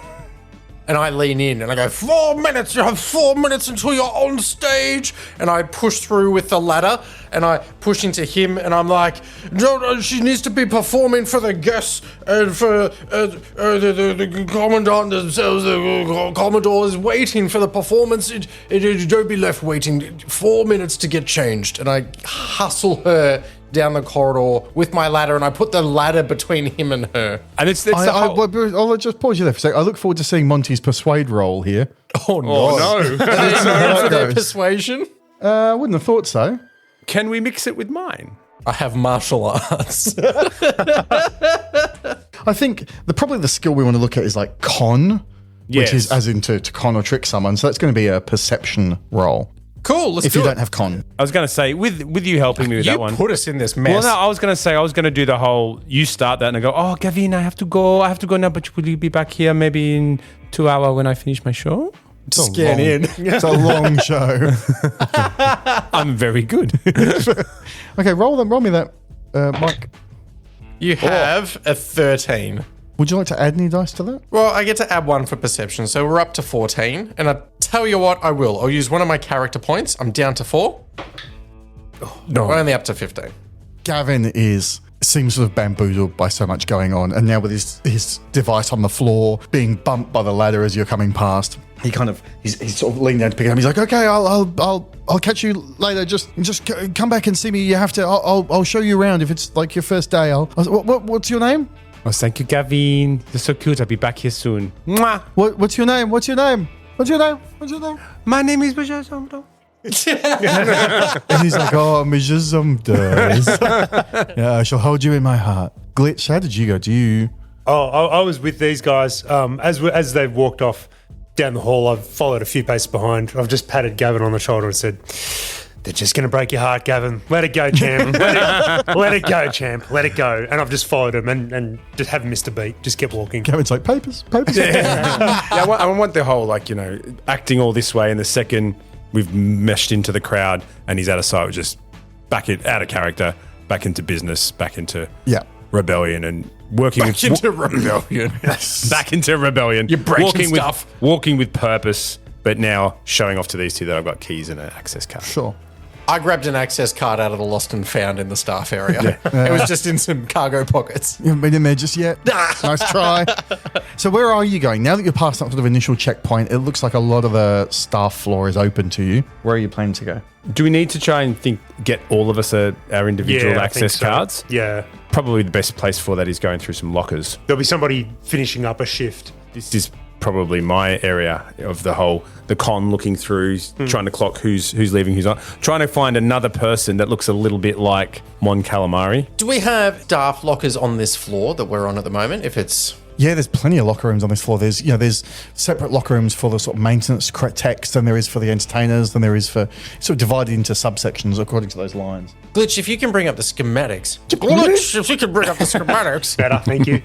Speaker 2: And I lean in and I go, 4 minutes, you have 4 minutes until you're on stage. And I push through with the ladder and I push into him and I'm like, no, she needs to be performing for the guests and for the commandant themselves. The Commodore is waiting for the performance. Don't be left waiting. 4 minutes to get changed. And I hustle her down the corridor with my ladder, and I put the ladder between him and her.
Speaker 5: And it's
Speaker 1: I'll just pause you there for a second. I look forward to seeing Monty's persuade roll here.
Speaker 2: Oh, no.
Speaker 5: Oh, no.
Speaker 2: Are they known for their persuasion?
Speaker 1: I wouldn't have thought so.
Speaker 5: Can we mix it with mine?
Speaker 2: I have martial arts.
Speaker 1: I think probably the skill we want to look at is like con, which is as in to con or trick someone. So that's going to be a perception roll.
Speaker 2: Cool, let's
Speaker 1: if
Speaker 2: do
Speaker 1: you
Speaker 2: it.
Speaker 1: don't have con.
Speaker 5: I was going to say, with you helping me with
Speaker 2: You
Speaker 5: that one.
Speaker 2: put us in this mess.
Speaker 5: Well, no, I was going to do the whole, you start that and I go, oh, Gavin, I have to go now, but will you be back here maybe in 2 hours when I finish my show?
Speaker 2: Scan in.
Speaker 1: It's a long show.
Speaker 5: I'm very good.
Speaker 1: Okay, roll me that, Mike.
Speaker 2: You have a 13.
Speaker 1: Would you like to add any dice to that?
Speaker 2: Well, I get to add 1 for perception, so we're up to 14. And I tell you what, I will. I'll use one of my character points. I'm down to 4. No, we're only up to 15.
Speaker 1: Gavin seems sort of bamboozled by so much going on, and now with his device on the floor, being bumped by the ladder as you're coming past, he's sort of leaning down to pick it up. He's like, okay, I'll catch you later. Just come back and see me. You have to. I'll show you around if it's like your first day. What's your name?
Speaker 5: Oh, thank you, Gavin. You're so cute. I'll be back here soon. Mwah.
Speaker 1: What's your name? What's your name? What's your name? What's your name?
Speaker 5: My name is Bajazamdo.
Speaker 1: And he's like, oh, Mijazum does. Yeah, I shall hold you in my heart. Glitch, how did you go? Do you...
Speaker 3: Oh, I was with these guys. As they walked off down the hall, I've followed a few paces behind. I've just patted Gavin on the shoulder and said, they're just going to break your heart, Gavin. Let it go, champ. Let it go, champ. Let it go. And I've just followed him and just haven't missed a beat. Just kept walking.
Speaker 1: Gavin's like, papers.
Speaker 5: Yeah, I want the whole, acting all this way, and the second we've meshed into the crowd and he's out of sight, we're just out of character, back into business, back into rebellion and working
Speaker 2: back into rebellion.
Speaker 5: Back into rebellion.
Speaker 2: You're breaking stuff.
Speaker 5: Walking with purpose, but now showing off to these two that I've got keys and an access card.
Speaker 1: Sure.
Speaker 2: I grabbed an access card out of the lost and found in the staff area. It was just in some cargo pockets.
Speaker 1: You haven't been in there just yet. Nice try. So where are you going? Now that you're past that sort of initial checkpoint, it looks like a lot of the staff floor is open to you. Where are you planning to go?
Speaker 5: Do we need to try and get all of us our individual access cards?
Speaker 3: Yeah.
Speaker 5: Probably the best place for that is going through some lockers.
Speaker 3: There'll be somebody finishing up a shift.
Speaker 5: This is probably my area of the con, looking through, trying to clock who's leaving, who's not. Trying to find another person that looks a little bit like Mon Calamari.
Speaker 2: Do we have staff lockers on this floor that we're on at the moment? If it's...
Speaker 1: Yeah, there's plenty of locker rooms on this floor. There's separate locker rooms for the sort of maintenance techs than there is for the entertainers, than there is for sort of divided into subsections according to those lines.
Speaker 2: Glitch, if you can bring up the schematics. Glitch, if you can bring up the schematics.
Speaker 3: Better, thank you.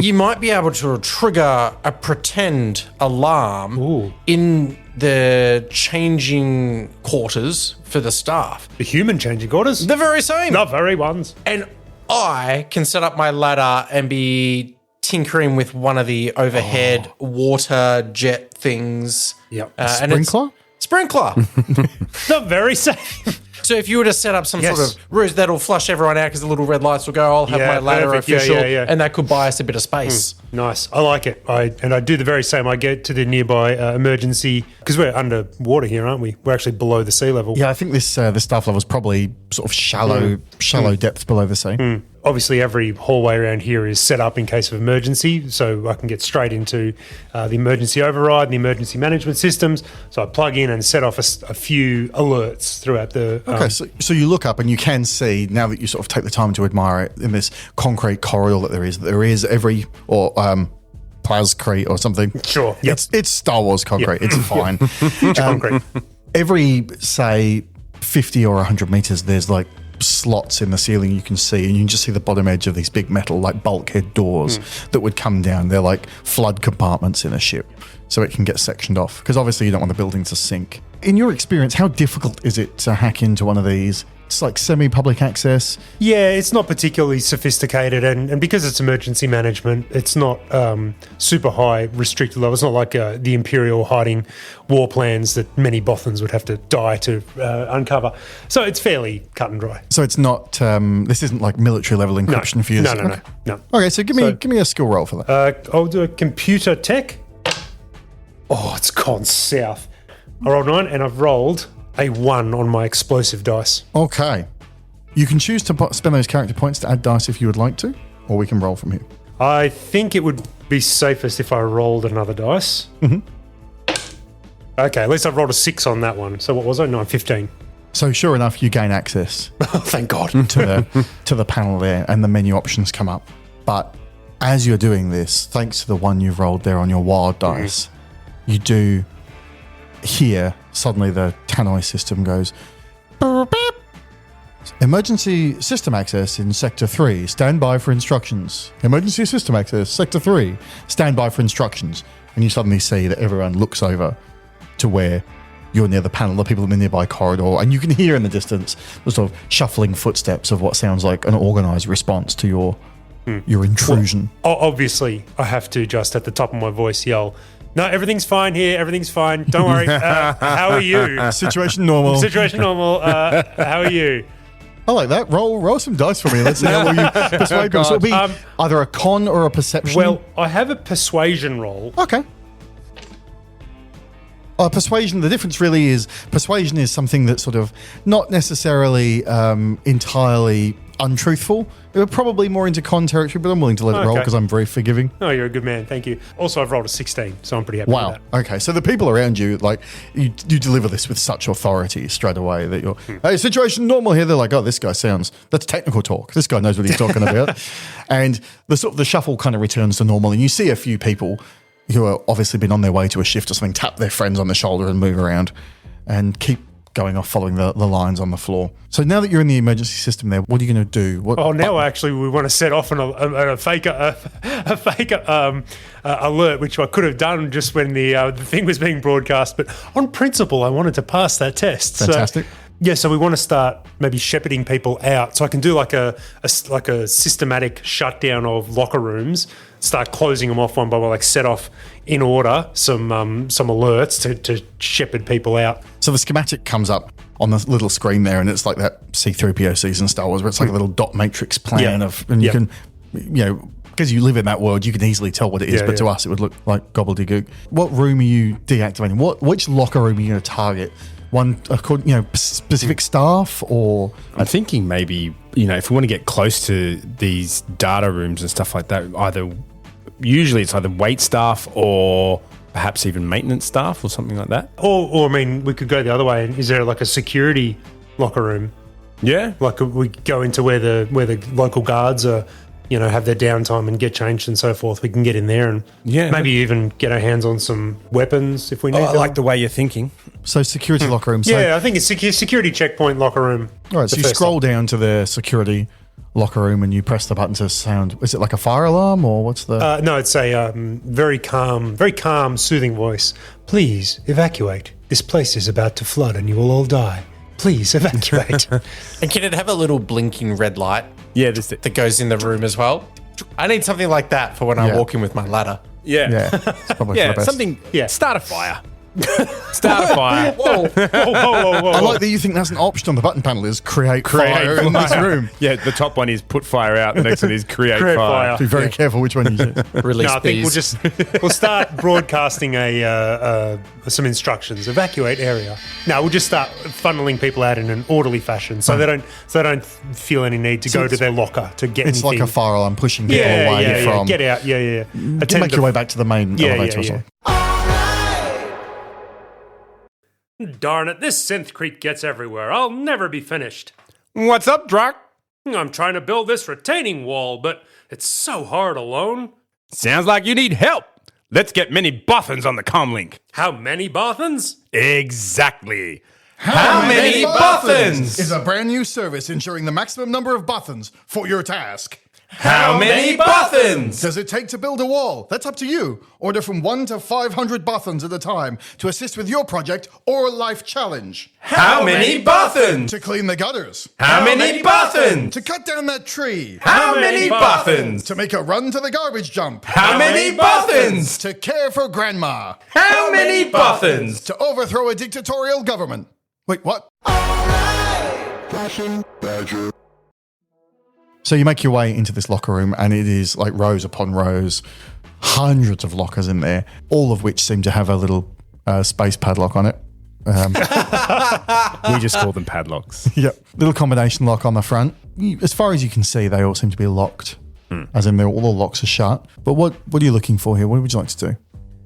Speaker 2: You might be able to trigger a pretend alarm in the changing quarters for the staff.
Speaker 3: The human changing quarters?
Speaker 2: The very same.
Speaker 3: The very ones.
Speaker 2: And I can set up my ladder and be tinkering with one of the overhead water jet things.
Speaker 3: Yep.
Speaker 1: Sprinkler?
Speaker 3: The very same.
Speaker 2: So if you were to set up some sort of ruse that'll flush everyone out because the little red lights will go, I'll have my ladder
Speaker 3: perfect.
Speaker 2: official,
Speaker 3: Yeah.
Speaker 2: and that could buy us a bit of space.
Speaker 3: Nice. I like it. I do the very same. I get to the nearby emergency, because we're underwater here, aren't we? We're actually below the sea level.
Speaker 1: Yeah, I think this staff level is probably sort of shallow depths below the sea.
Speaker 3: Obviously, every hallway around here is set up in case of emergency, so I can get straight into the emergency override and the emergency management systems. So I plug in and set off a few alerts throughout the...
Speaker 1: Okay, so you look up and you can see, now that you sort of take the time to admire it, in this concrete corridor that there is every... or Plascrete or something.
Speaker 3: Sure. Yep.
Speaker 1: It's Star Wars concrete. It's fine.
Speaker 3: Concrete.
Speaker 1: Every, say, 50 or 100 meters, there's like slots in the ceiling you can see, and you can just see the bottom edge of these big metal like bulkhead doors that would come down. They're like flood compartments in a ship, so it can get sectioned off, because obviously you don't want the building to sink. In your experience, how difficult is it to hack into one of these? It's like semi-public access.
Speaker 3: Yeah, it's not particularly sophisticated, and because it's emergency management, it's not super high restricted level. It's not like the Imperial hiding war plans that many Bothans would have to die to uncover. So it's fairly cut and dry.
Speaker 1: So it's not. This isn't like military level encryption for you.
Speaker 3: No.
Speaker 1: Okay, so give me a skill roll for that.
Speaker 3: I'll do a computer tech. Oh, it's gone south. I rolled 9, and I've rolled a 1 on my explosive dice.
Speaker 1: Okay. You can choose to spend those character points to add dice if you would like to, or we can roll from here.
Speaker 3: I think it would be safest if I rolled another dice. Okay, at least I've rolled a 6 on that one. So what was I? 9, 15.
Speaker 1: So sure enough, you gain access
Speaker 3: Thank God.
Speaker 1: to the panel there, and the menu options come up. But as you're doing this, thanks to the one you've rolled there on your wild dice, you do hear suddenly the tannoy system goes beep, beep. Emergency system access in sector 3, stand by for instructions. Emergency system access, sector 3, stand by for instructions. And you suddenly see that everyone looks over to where you're near the panel, the people in the nearby corridor, and you can hear in the distance the sort of shuffling footsteps of what sounds like an organized response to your intrusion.
Speaker 3: Well, obviously, I have to just at the top of my voice yell, "No, everything's fine here. Everything's fine. Don't worry. How are you?
Speaker 1: Situation normal.
Speaker 3: Situation normal. How are you?"
Speaker 1: I like that. Roll some dice for me. Let's see how well you persuade people. So it'll be either a con or a perception.
Speaker 3: Well, I have a persuasion roll.
Speaker 1: Okay. Persuasion, the difference really is persuasion is something that's sort of not necessarily entirely untruthful. They were probably more into con territory, but I'm willing to let it roll
Speaker 3: Okay.
Speaker 1: because I'm very forgiving.
Speaker 3: Oh, you're a good man. Thank you. Also, I've rolled a 16, so I'm pretty happy
Speaker 1: Wow.
Speaker 3: with that.
Speaker 1: Okay, so the people around you, like, you deliver this with such authority straight away that you're, hey, situation normal here. They're like, oh, this guy that's technical talk. This guy knows what he's talking about. And the shuffle kind of returns to normal, and you see a few people who are obviously been on their way to a shift or something tap their friends on the shoulder and move around and keep going off following the lines on the floor. So now that you're in the emergency system there, what are you going to do?
Speaker 3: Now actually we want to set off a fake alert, which I could have done just when the thing was being broadcast. But on principle, I wanted to pass that test.
Speaker 1: Fantastic.
Speaker 3: So we want to start maybe shepherding people out. So I can do like a systematic shutdown of locker rooms, start closing them off one by one, like set off in order some alerts to shepherd people out.
Speaker 1: So the schematic comes up on the little screen there, and it's like that C-3PO season Star Wars, where it's like a little dot matrix plan and you can, because you live in that world, you can easily tell what it is. But to us, it would look like gobbledygook. What room are you deactivating? Which locker room are you going to target? One, specific staff, or
Speaker 5: I'm thinking maybe, if we want to get close to these data rooms and stuff like that, usually it's either wait staff or perhaps even maintenance staff or something like that.
Speaker 3: Or I mean, we could go the other way. Is there like a security locker room?
Speaker 5: Yeah.
Speaker 3: Like we go into where the local guards are, have their downtime and get changed and so forth. We can get in there and maybe even get our hands on some weapons if we need
Speaker 5: I
Speaker 3: them.
Speaker 5: like the way you're thinking.
Speaker 1: so security locker room. So,
Speaker 3: I think it's security checkpoint locker room.
Speaker 1: all right, so you scroll down to the security locker room and you press the button to sound. Is it like a fire alarm or what's the?
Speaker 3: No, it's a very calm, soothing voice. Please evacuate. This place is about to flood and you will all die. Please evacuate.
Speaker 2: And can it have a little blinking red light
Speaker 5: Yeah,
Speaker 2: that goes in the room as well? I need something like that for when I walk in with my ladder.
Speaker 1: Yeah, it's probably for the best.
Speaker 5: something.
Speaker 3: Yeah.
Speaker 5: Start a fire. Start a fire.
Speaker 2: Whoa.
Speaker 3: Whoa.
Speaker 1: I like that you think that's an option on the button panel is create fire in this room.
Speaker 5: Yeah, the top one is put fire out. The next one is create fire.
Speaker 1: Be very careful which one you do.
Speaker 2: Release
Speaker 3: No, I think
Speaker 2: bees.
Speaker 3: we'll start broadcasting some instructions. Evacuate area. No, we'll just start funneling people out in an orderly fashion, so they don't feel any need to go to their locker to get.
Speaker 1: It's
Speaker 3: anything.
Speaker 1: like a fire alarm pushing people away from.
Speaker 3: Get out. Yeah.
Speaker 1: Make your way back to the main elevator. Or something.
Speaker 3: Darn it! This synth creep gets everywhere. I'll never be finished.
Speaker 5: What's up, Drac?
Speaker 3: I'm trying to build this retaining wall, but it's so hard alone.
Speaker 5: Sounds like you need help. Let's get many Bothans on the comlink.
Speaker 3: How many Bothans?
Speaker 5: Exactly. How many Bothans?
Speaker 1: Is a brand new service ensuring the maximum number of Bothans for your task.
Speaker 5: How many Bothans?
Speaker 1: Does it take to build a wall? That's up to you. Order from 1 to 500 Bothans at a time to assist with your project or life challenge.
Speaker 5: How many Bothans?
Speaker 1: To clean the gutters.
Speaker 5: How many Bothans?
Speaker 1: To cut down that tree.
Speaker 5: How many Bothans?
Speaker 1: To make a run to the garbage dump.
Speaker 5: How many Bothans?
Speaker 1: To care for grandma.
Speaker 5: How many Bothans?
Speaker 1: To overthrow a dictatorial government. Wait, what?
Speaker 4: Flashing badger.
Speaker 1: So you make your way into this locker room, and it is like rows upon rows, hundreds of lockers in there, all of which seem to have a little space padlock on it.
Speaker 5: We just call them padlocks.
Speaker 1: Yep. Little combination lock on the front. As far as you can see, they all seem to be locked, as in all the locks are shut. But what are you looking for here? What would you like to do?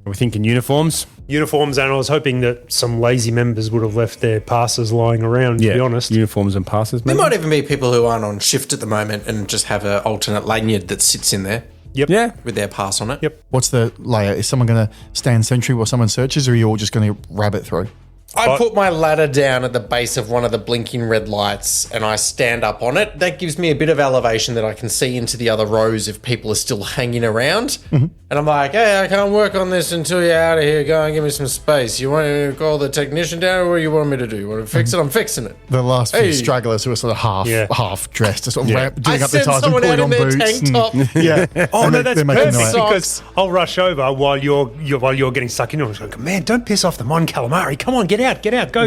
Speaker 5: Are we thinking uniforms?
Speaker 3: Uniforms, and I was hoping that some lazy members would have left their passes lying around, to be honest.
Speaker 5: Uniforms and passes,
Speaker 2: There
Speaker 5: maybe?
Speaker 2: might even be people who aren't on shift at the moment and just have an alternate lanyard that sits in there
Speaker 3: Yep.
Speaker 5: Yeah.
Speaker 2: with their pass on it.
Speaker 3: Yep.
Speaker 1: What's the layer? Is someone going to stand sentry while someone searches, or are you all just going to rabbit through?
Speaker 2: I put my ladder down at the base of one of the blinking red lights and I stand up on it. That gives me a bit of elevation that I can see into the other rows if people are still hanging around. And I'm like, hey, I can't work on this until you're out of here. Go and give me some space. You want to call the technician down, or what do you want me to do? You want to fix it? I'm fixing it.
Speaker 1: The last few
Speaker 2: Hey.
Speaker 1: stragglers who are sort of half dressed, just sort of doing
Speaker 2: I
Speaker 1: up their
Speaker 2: sent
Speaker 1: ties and
Speaker 2: someone
Speaker 1: pulling
Speaker 2: out
Speaker 1: on
Speaker 2: in their
Speaker 1: boots.
Speaker 2: tank top.
Speaker 1: Yeah.
Speaker 3: Oh,
Speaker 1: And
Speaker 3: no,
Speaker 1: they're
Speaker 3: that's
Speaker 1: making
Speaker 3: perfect
Speaker 1: noise.
Speaker 3: because I'll rush over while you're getting stuck in. I'm just like, man, don't piss off the Mon Calamari. Come on, get get out, go.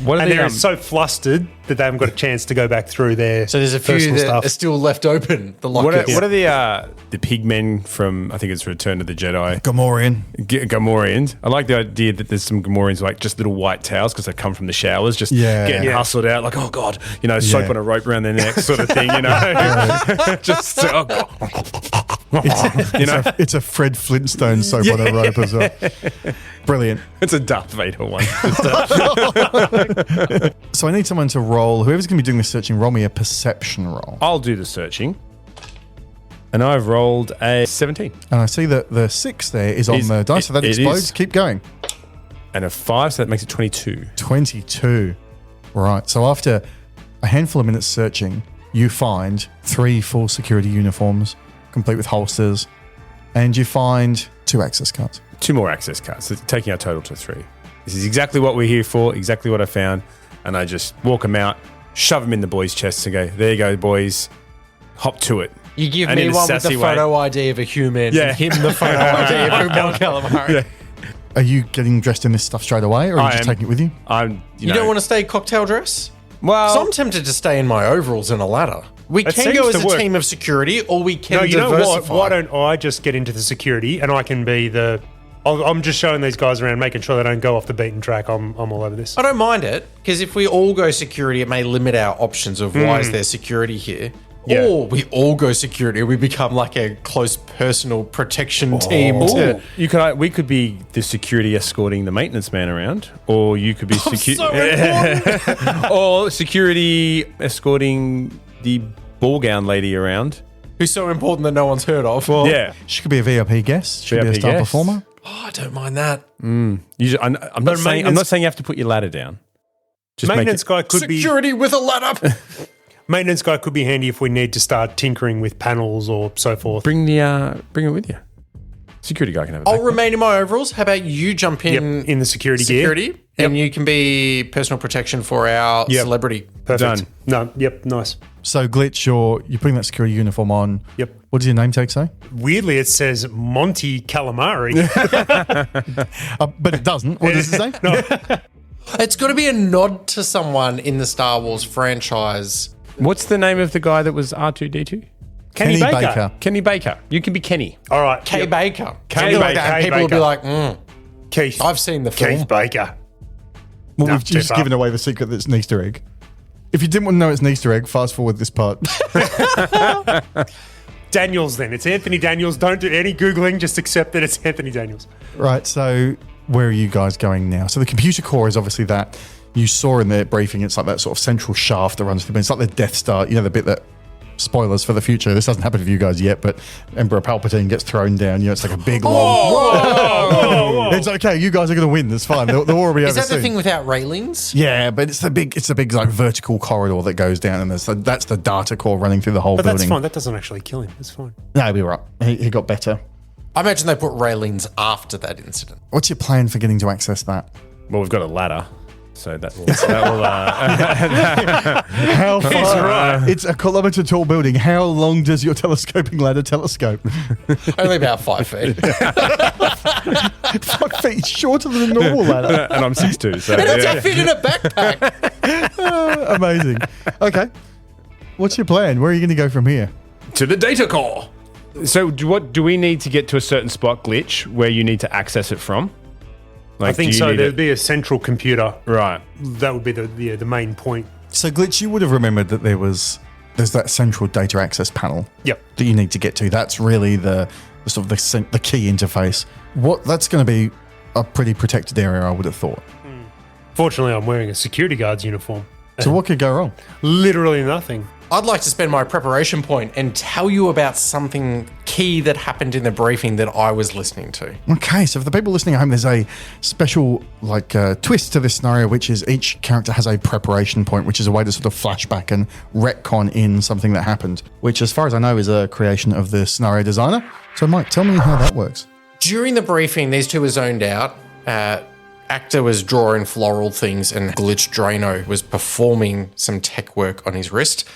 Speaker 5: What are
Speaker 3: and
Speaker 5: the,
Speaker 3: they're so flustered that they haven't got a chance to go back through their
Speaker 2: So there's a few
Speaker 3: personal
Speaker 2: that
Speaker 3: stuff.
Speaker 2: are still left open. The
Speaker 5: What
Speaker 2: lockers.
Speaker 5: are the pigmen from, I think it's Return of the Jedi?
Speaker 1: Gamorrean.
Speaker 5: Gamorreans. I like the idea that there's some Gamorreans like just little white towels because they come from the showers, just getting hustled out like, oh God, soap on a rope around their neck sort of thing, just, oh God.
Speaker 1: It's a Fred Flintstone soap on a rope as well. Brilliant.
Speaker 5: It's a Darth Vader one.
Speaker 1: So I need someone to roll. Whoever's going to be doing the searching, roll me a perception roll.
Speaker 5: I'll do the searching. And I've rolled a 17.
Speaker 1: And I see that the 6 there is on the dice, so that
Speaker 5: it
Speaker 1: explodes.
Speaker 5: is.
Speaker 1: Keep going.
Speaker 5: And a 5, so that makes it 22.
Speaker 1: 22. Right. So after a handful of minutes searching, you find 3 full security uniforms, complete with holsters, and you find 2 access cards.
Speaker 5: 2 more access cards, so taking our total to 3. This is exactly what we're here for, exactly what I found. And I just walk them out, shove them in the boys' chests and go, there you go, boys. Hop to it.
Speaker 2: You give
Speaker 5: And
Speaker 2: me
Speaker 5: in a
Speaker 2: one with the
Speaker 5: sassy way.
Speaker 2: photo ID of a human,
Speaker 5: Yeah.
Speaker 2: and him the photo ID of a Mon Calamari.
Speaker 1: Are you getting dressed in this stuff straight away, or are you
Speaker 5: I
Speaker 1: just
Speaker 5: am.
Speaker 1: taking it with you?
Speaker 2: You don't want to stay cocktail dress?
Speaker 5: Well,
Speaker 2: So I'm tempted to stay in my overalls and a ladder. We
Speaker 3: It
Speaker 2: can go
Speaker 3: seems
Speaker 2: as
Speaker 3: to
Speaker 2: a
Speaker 3: work.
Speaker 2: team of security, or we can
Speaker 3: No, you know what?
Speaker 2: diversify.
Speaker 3: Why don't I just get into the security and I can be the... I'm just showing these guys around, making sure they don't go off the beaten track. I'm all over this.
Speaker 2: I don't mind it, because if we all go security, it may limit our options of why is there security here.
Speaker 3: Yeah.
Speaker 2: Or we all go security, we become like a close personal protection team. To,
Speaker 5: we could be the security escorting the maintenance man around, or you could be or security escorting the ball gown lady around.
Speaker 2: who's so important that no one's heard of.
Speaker 5: Yeah,
Speaker 1: She could be a VIP guest. She could be a
Speaker 5: VIP
Speaker 1: star
Speaker 5: guest.
Speaker 1: performer.
Speaker 2: Oh, I don't mind that.
Speaker 5: I'm not saying you have to put your ladder down. Just
Speaker 3: Maintenance guy could be...
Speaker 2: Security with a ladder.
Speaker 3: Maintenance guy could be handy if we need to start tinkering with panels or so forth.
Speaker 5: bring it with you. Security guy can have it.
Speaker 2: I'll remain in my overalls. How about you jump in
Speaker 3: In the security gear.
Speaker 2: security, and you can be personal protection for our
Speaker 3: Yep.
Speaker 2: celebrity.
Speaker 3: Perfect.
Speaker 5: Done.
Speaker 3: No, yep, nice.
Speaker 1: So, Glitch, you're putting that security uniform on.
Speaker 3: Yep.
Speaker 1: What does your name tag say?
Speaker 3: Weirdly, it says Monty Calamari.
Speaker 1: But it doesn't. What does it say?
Speaker 3: No.
Speaker 2: It's got to be a nod to someone in the Star Wars franchise.
Speaker 5: What's the name of the guy that was R2D2?
Speaker 3: Kenny Baker.
Speaker 5: Kenny Baker. You can be Kenny.
Speaker 3: All right.
Speaker 2: K.
Speaker 3: yep.
Speaker 2: Baker.
Speaker 3: K.
Speaker 2: Something like
Speaker 3: Baker.
Speaker 2: that.
Speaker 3: K.
Speaker 2: People will be
Speaker 3: Baker.
Speaker 2: like,
Speaker 3: Keith.
Speaker 2: I've seen the film.
Speaker 3: Keith Baker.
Speaker 1: Well,
Speaker 3: No,
Speaker 1: we've
Speaker 3: too
Speaker 1: just
Speaker 3: far.
Speaker 1: given away the secret that's an Easter egg. If you didn't want to know it's an Easter egg, fast forward this part.
Speaker 3: Daniels then. It's Anthony Daniels. Don't do any Googling. Just accept that it's Anthony Daniels.
Speaker 1: Right, so where are you guys going now? So the computer core is obviously that you saw in the briefing. It's like that sort of central shaft that runs through. It's like the Death Star, the bit that, spoilers for the future, this hasn't happened to you guys yet, but Emperor Palpatine gets thrown down. It's like a big long... It's okay, you guys are going to win. It's fine. The war will be over
Speaker 2: Is that the
Speaker 1: soon.
Speaker 2: thing without railings?
Speaker 1: Yeah, but it's the big like vertical corridor that goes down, and that's the data core running through the whole
Speaker 3: But
Speaker 1: building.
Speaker 3: that's fine. That doesn't actually kill him. That's fine.
Speaker 1: No, he'll be right. He got better.
Speaker 2: I imagine they put railings after that incident.
Speaker 1: What's your plan for getting to access that?
Speaker 5: Well, we've got a ladder, so that will.
Speaker 1: How far? It's a kilometre tall building. How long does your telescoping ladder telescope?
Speaker 2: Only about 5 feet.
Speaker 1: 5 feet shorter than a normal ladder.
Speaker 5: and I'm 6'2", so
Speaker 2: It doesn't
Speaker 5: yeah.
Speaker 2: fit in a backpack.
Speaker 1: Amazing. Okay. What's your plan? Where are you going to go from here?
Speaker 5: To the data core. So, do we need to get to a certain spot, Glitch, where you need to access it from? Like,
Speaker 3: I think
Speaker 5: do you
Speaker 3: so.
Speaker 5: need
Speaker 3: There'd
Speaker 5: it-
Speaker 3: be a central computer.
Speaker 5: right.
Speaker 3: That would be the main point.
Speaker 1: So, Glitch, you would have remembered that there's that central data access panel
Speaker 3: Yep.
Speaker 1: that you need to get to. That's really the sort of the key interface. That's going to be a pretty protected area, I would have thought.
Speaker 3: Fortunately, I'm wearing a security guard's uniform.
Speaker 1: So, what could go wrong?
Speaker 3: Literally nothing.
Speaker 2: I'd like to spend my preparation point and tell you about something key that happened in the briefing that I was listening to.
Speaker 1: Okay, so for the people listening at home, there's a special twist to this scenario, which is each character has a preparation point, which is a way to sort of flashback and retcon in something that happened, which, as far as I know, is a creation of the scenario designer. So, Mike, tell me how that works.
Speaker 2: During the briefing, these two were zoned out. Ahktar was drawing floral things and Glitch Draino was performing some tech work on his wrist.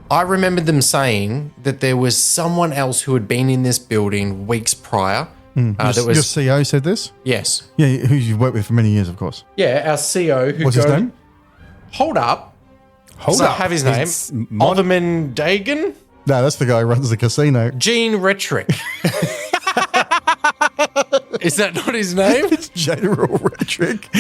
Speaker 2: I remembered them saying that there was someone else who had been in this building weeks prior
Speaker 1: Your CO said this?
Speaker 2: Yes.
Speaker 1: Yeah, who you've worked with for many years, of course.
Speaker 2: Yeah, our CO who
Speaker 1: What's his name?
Speaker 2: Hold up.
Speaker 5: Hold
Speaker 2: Does
Speaker 5: up.
Speaker 2: I have his name?
Speaker 5: It's
Speaker 2: Alderman Dagan?
Speaker 1: No, that's the guy who runs the casino.
Speaker 2: Gene Retrick. Is that not his name?
Speaker 1: It's General Retrick.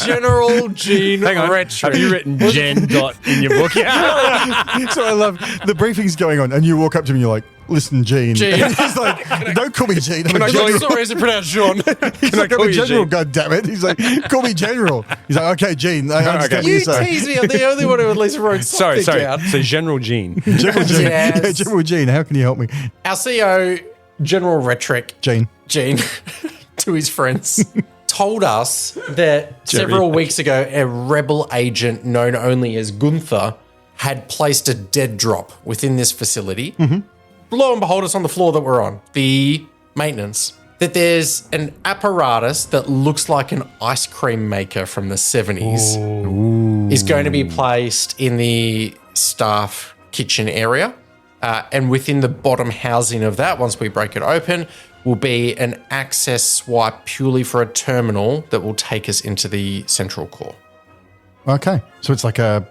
Speaker 2: General Gene
Speaker 5: Hang on.
Speaker 2: Retrick.
Speaker 5: Have you written Gen dot in your book? Yeah.
Speaker 1: So I love the briefing's going on, and you walk up to him and you're like, listen, Gene.
Speaker 2: Gene.
Speaker 1: He's like, don't call me Gene. I'm a
Speaker 5: I call
Speaker 1: general.
Speaker 5: you-
Speaker 2: Sorry, is it pronounced Jean?
Speaker 1: He's like, I'm
Speaker 5: call
Speaker 1: a
Speaker 5: you
Speaker 1: general,
Speaker 5: Gene?
Speaker 1: God damn it. He's like, call me General. He's like, okay, Gene, I understand what
Speaker 2: You
Speaker 1: you're saying.
Speaker 2: tease me. I'm the only one who at least wrote
Speaker 5: Sorry.
Speaker 2: something down.
Speaker 5: So General Gene.
Speaker 1: General Gene.
Speaker 2: Yes.
Speaker 1: Yeah, General Gene, how can you help me?
Speaker 2: Our CEO, General Retrick,
Speaker 1: Gene.
Speaker 2: Gene, to his friends, told us that several weeks ago, a rebel agent known only as Gunther had placed a dead drop within this facility. Lo and behold, it's on the floor that we're on, the maintenance. That there's an apparatus that looks like an ice cream maker from the 70s is going to be placed in the staff kitchen area. And within the bottom housing of that, once we break it open, will be an access swipe purely for a terminal that will take us into the central core.
Speaker 1: Okay. So it's like a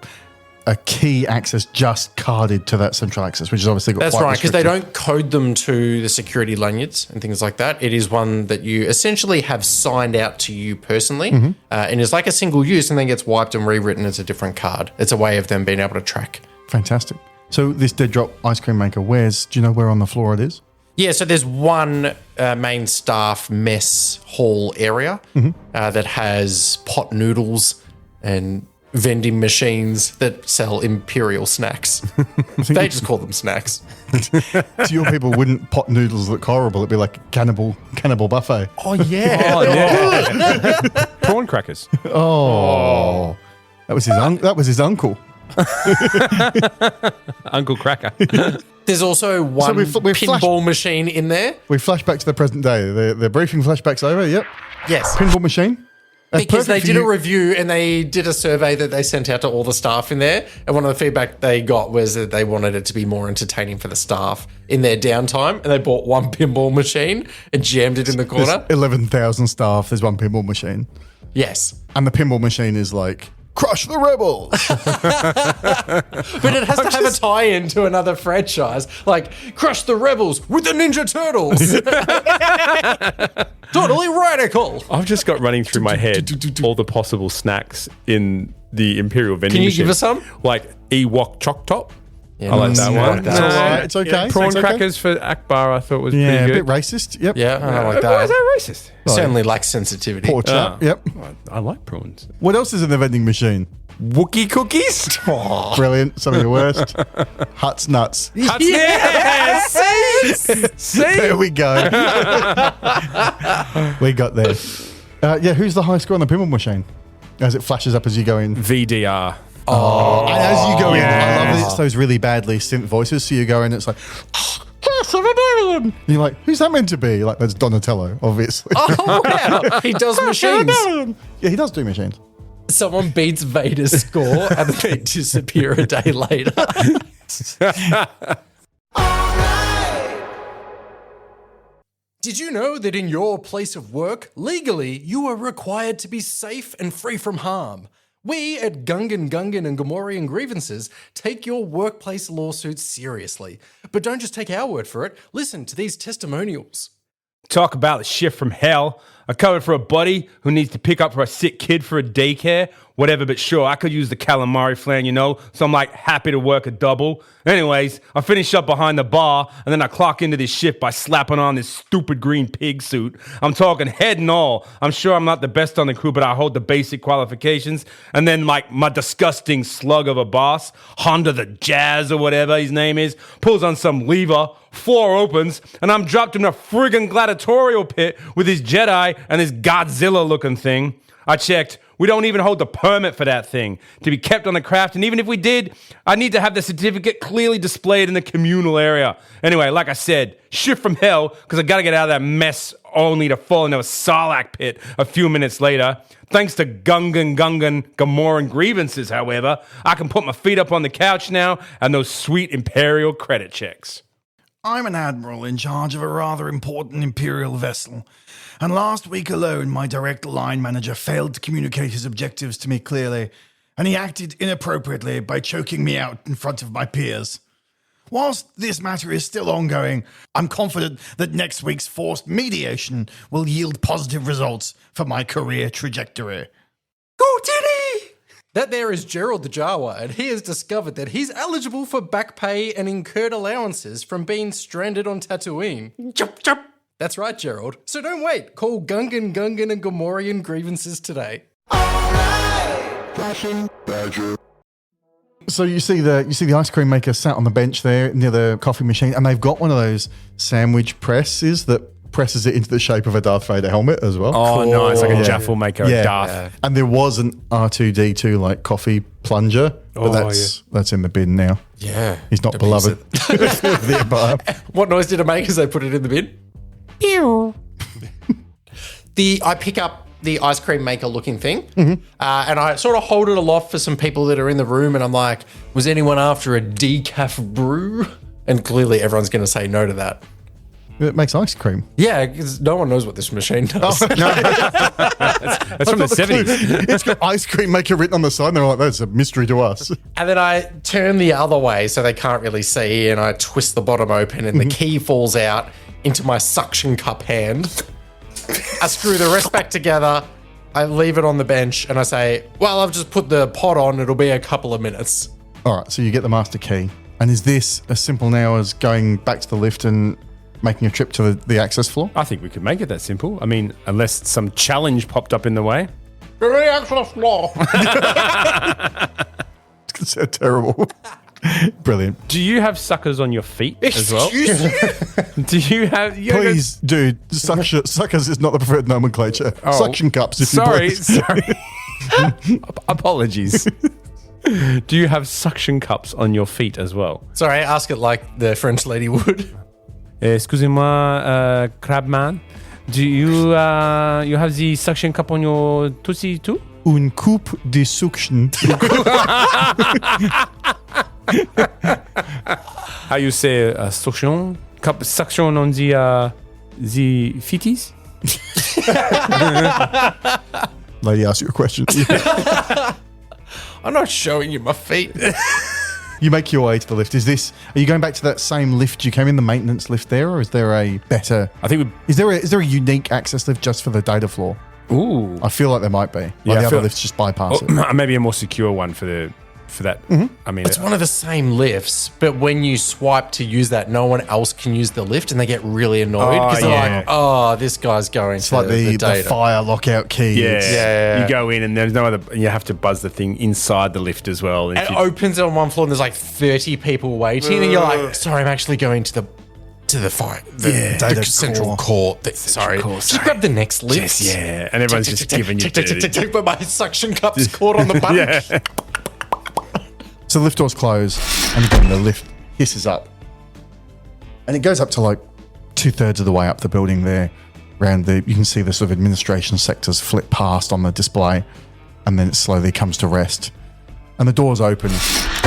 Speaker 1: key access just carded to that central access, which is obviously got
Speaker 2: That's
Speaker 1: quite
Speaker 2: right, because they
Speaker 1: restricted.
Speaker 2: don't code them to the security lanyards and things like that. It is one that you essentially have signed out to you personally and is like a single use and then gets wiped and rewritten as a different card. It's a way of them being able to track.
Speaker 1: Fantastic. So this dead drop ice cream maker, do you know where on the floor it is?
Speaker 2: Yeah, so there's one main staff mess hall area that has pot noodles and vending machines that sell Imperial snacks. They just call them snacks.
Speaker 1: So your people wouldn't pot noodles look horrible. It'd be like a cannibal buffet.
Speaker 2: Oh, yeah.
Speaker 5: Oh, yeah. Prawn crackers.
Speaker 1: Oh. That was his uncle.
Speaker 5: Uncle Cracker.
Speaker 2: There's also one
Speaker 1: we
Speaker 2: pinball machine in there.
Speaker 1: We flash back to the present day. The briefing flashback's over. Yep.
Speaker 2: Yes.
Speaker 1: Pinball machine. That's
Speaker 2: Because they
Speaker 1: perfect for
Speaker 2: did a
Speaker 1: you.
Speaker 2: review and they did a survey that they sent out to all the staff in there. And one of the feedback they got was that they wanted it to be more entertaining for the staff in their downtime. And they bought one pinball machine and jammed it in the
Speaker 1: There's
Speaker 2: corner.
Speaker 1: 11,000 staff. There's one pinball machine.
Speaker 2: Yes.
Speaker 1: And the pinball machine is like, crush the rebels.
Speaker 2: But it has to have a tie-in to another franchise. Like, crush the rebels with the Ninja Turtles. Totally radical.
Speaker 5: I've just got running through my head all the possible snacks in the Imperial vending
Speaker 2: Can you
Speaker 5: machine.
Speaker 2: give us some?
Speaker 5: Like Ewok Choc Top.
Speaker 2: Yeah,
Speaker 5: I like
Speaker 2: nice.
Speaker 5: that
Speaker 2: I
Speaker 5: one.
Speaker 2: like that.
Speaker 1: It's all right. It's okay.
Speaker 5: Prawn
Speaker 1: It's okay.
Speaker 5: crackers for Akbar, I thought was
Speaker 1: Yeah, a
Speaker 5: pretty
Speaker 1: bit
Speaker 5: good.
Speaker 1: racist. Yep.
Speaker 2: Yeah, I don't like
Speaker 5: Why is
Speaker 2: that.
Speaker 5: that racist?
Speaker 2: Certainly lacks sensitivity.
Speaker 1: Poor chap. Yep.
Speaker 5: I like prawns.
Speaker 1: What else is in the vending machine?
Speaker 5: Wookie cookies?
Speaker 1: Brilliant. Some of your worst. Huts nuts.
Speaker 5: Yeah! See?
Speaker 1: There we go. We got there. Who's the high score on the pinball machine? As it flashes up as you go in.
Speaker 5: VDR.
Speaker 1: And as you go in, I love that it's those really badly synth voices. So you go in, it's like, yes, I'm a Baron. And you're like, who's that meant to be? Like, that's Donatello, obviously.
Speaker 2: Oh, wow. He does machines.
Speaker 1: Yeah, he does do machines.
Speaker 2: Someone beats Vader's score and they disappear a day later. Did you know that in your place of work, legally, you are required to be safe and free from harm? We at Gungan and Gamorrean Grievances take your workplace lawsuits seriously. But don't just take our word for it. Listen to these testimonials.
Speaker 5: Talk about the shift from hell. I covered for a buddy who needs to pick up for a sick kid for a daycare. Whatever, but sure, I could use the calamari flan, so I'm like happy to work a double. Anyways, I finish up behind the bar and then I clock into this shift by slapping on this stupid green pig suit. I'm talking head and all. I'm sure I'm not the best on the crew, but I hold the basic qualifications. And then like my disgusting slug of a boss, Honda the Jazz or whatever his name is, pulls on some lever, floor opens, and I'm dropped in a friggin' gladiatorial pit with his Jedi and this Godzilla looking thing. I checked. We don't even hold the permit for that thing to be kept on the craft. And even if we did, I need to have the certificate clearly displayed in the communal area. Anyway, like I said, shift from hell because I got to get out of that mess only to fall into a Sarlacc pit a few minutes later. Thanks to Gungan, Gamoran Grievances, however, I can put my feet up on the couch now and those sweet Imperial credit checks.
Speaker 1: I'm an admiral in charge of a rather important Imperial vessel, and last week alone my direct line manager failed to communicate his objectives to me clearly, and he acted inappropriately by choking me out in front of my peers. Whilst this matter is still ongoing, I'm confident that next week's forced mediation will yield positive results for my career trajectory.
Speaker 2: Go Titty! That there is Gerald the Jawa, and he has discovered that he's eligible for back pay and incurred allowances from being stranded on Tatooine.
Speaker 3: Chop, chop.
Speaker 2: That's right, Gerald. So don't wait. Call Gungan, and Gamorrean grievances today.
Speaker 4: Fashion Badger.
Speaker 1: So you see the ice cream maker sat on the bench there near the coffee machine, and they've got one of those sandwich presses that presses it into the shape of a Darth Vader helmet as well.
Speaker 5: Oh, nice. Like a
Speaker 1: Yeah.
Speaker 5: Jaffle maker, a Darth.
Speaker 1: Yeah. And there was an R2D2 like coffee plunger, but that's in the bin now.
Speaker 2: Yeah.
Speaker 1: He's not beloved thereby.
Speaker 2: What noise did it make as they put it in the bin? Pew. I pick up the ice cream maker looking thing, and I sort of hold it aloft for some people that are in the room, and I'm like, was anyone after a decaf brew? And clearly everyone's going to say no to that.
Speaker 1: It makes ice cream.
Speaker 2: Yeah, because no one knows what this machine does.
Speaker 5: That's from the 70s.
Speaker 1: It's got ice cream maker written on the side, and they're like, that's a mystery to us.
Speaker 2: And then I turn the other way so they can't really see, and I twist the bottom open, and the key falls out into my suction cup hand. I screw the rest back together. I leave it on the bench, and I say, well, I've just put the pot on. It'll be a couple of minutes.
Speaker 1: All right, so you get the master key. And is this as simple now as going back to the lift and making a trip to the access floor?
Speaker 5: I think we could make it that simple. I mean, unless some challenge popped up in the way.
Speaker 2: To the access floor.
Speaker 1: It's going to sound terrible. Brilliant.
Speaker 5: Do you have suckers on your feet as well? Do you have...
Speaker 1: Please, dude, suckers is not the preferred nomenclature. Suction cups, if you please.
Speaker 5: Sorry. Apologies. Do you have suction cups on your feet as well?
Speaker 2: Sorry, ask it like the French lady would.
Speaker 5: Excusez-moi, crabman. Do you have the suction cup on your tootsie too?
Speaker 1: Un coupe de suction.
Speaker 5: How you say suction? Cup suction on the feeties?
Speaker 1: Lady, ask you a question.
Speaker 2: I'm not showing you my feet.
Speaker 1: You make your way to the lift. Are you going back to that same lift you came in, the maintenance lift there, or is there a better...
Speaker 5: I think
Speaker 1: Is there a unique access lift just for the data floor?
Speaker 5: Ooh.
Speaker 1: I feel like there might be.
Speaker 5: Yeah,
Speaker 1: Like
Speaker 5: I
Speaker 1: the
Speaker 5: feel-
Speaker 1: other lifts just bypass it.
Speaker 5: Maybe a more secure one for that. I mean,
Speaker 2: It's one of the same lifts, but when you swipe to use that, no one else can use the lift, and they get really annoyed because they're
Speaker 5: yeah.
Speaker 2: like, "Oh, this guy's going
Speaker 1: It's
Speaker 2: to
Speaker 1: like the
Speaker 2: data."
Speaker 1: fire lockout key.
Speaker 5: yeah.
Speaker 1: It's-
Speaker 5: You go in and there's no other. You have to buzz the thing inside the lift as well. And if
Speaker 2: It
Speaker 5: you-
Speaker 2: opens on one floor, and there's like 30 people waiting, and you're like, "Sorry, I'm actually going to the fire, the
Speaker 1: data
Speaker 2: central core. Sorry,
Speaker 5: core,
Speaker 2: just
Speaker 5: sorry.
Speaker 2: grab the next lift."
Speaker 5: yeah, and everyone's just giving you. dirty.
Speaker 2: But my suction cup's caught on the button.
Speaker 5: Yeah.
Speaker 1: So the lift doors close, and again the lift hisses up, and it goes up to like 2/3 of the way up the building there. You can see the sort of administration sectors flit past on the display, and then it slowly comes to rest. And the doors open,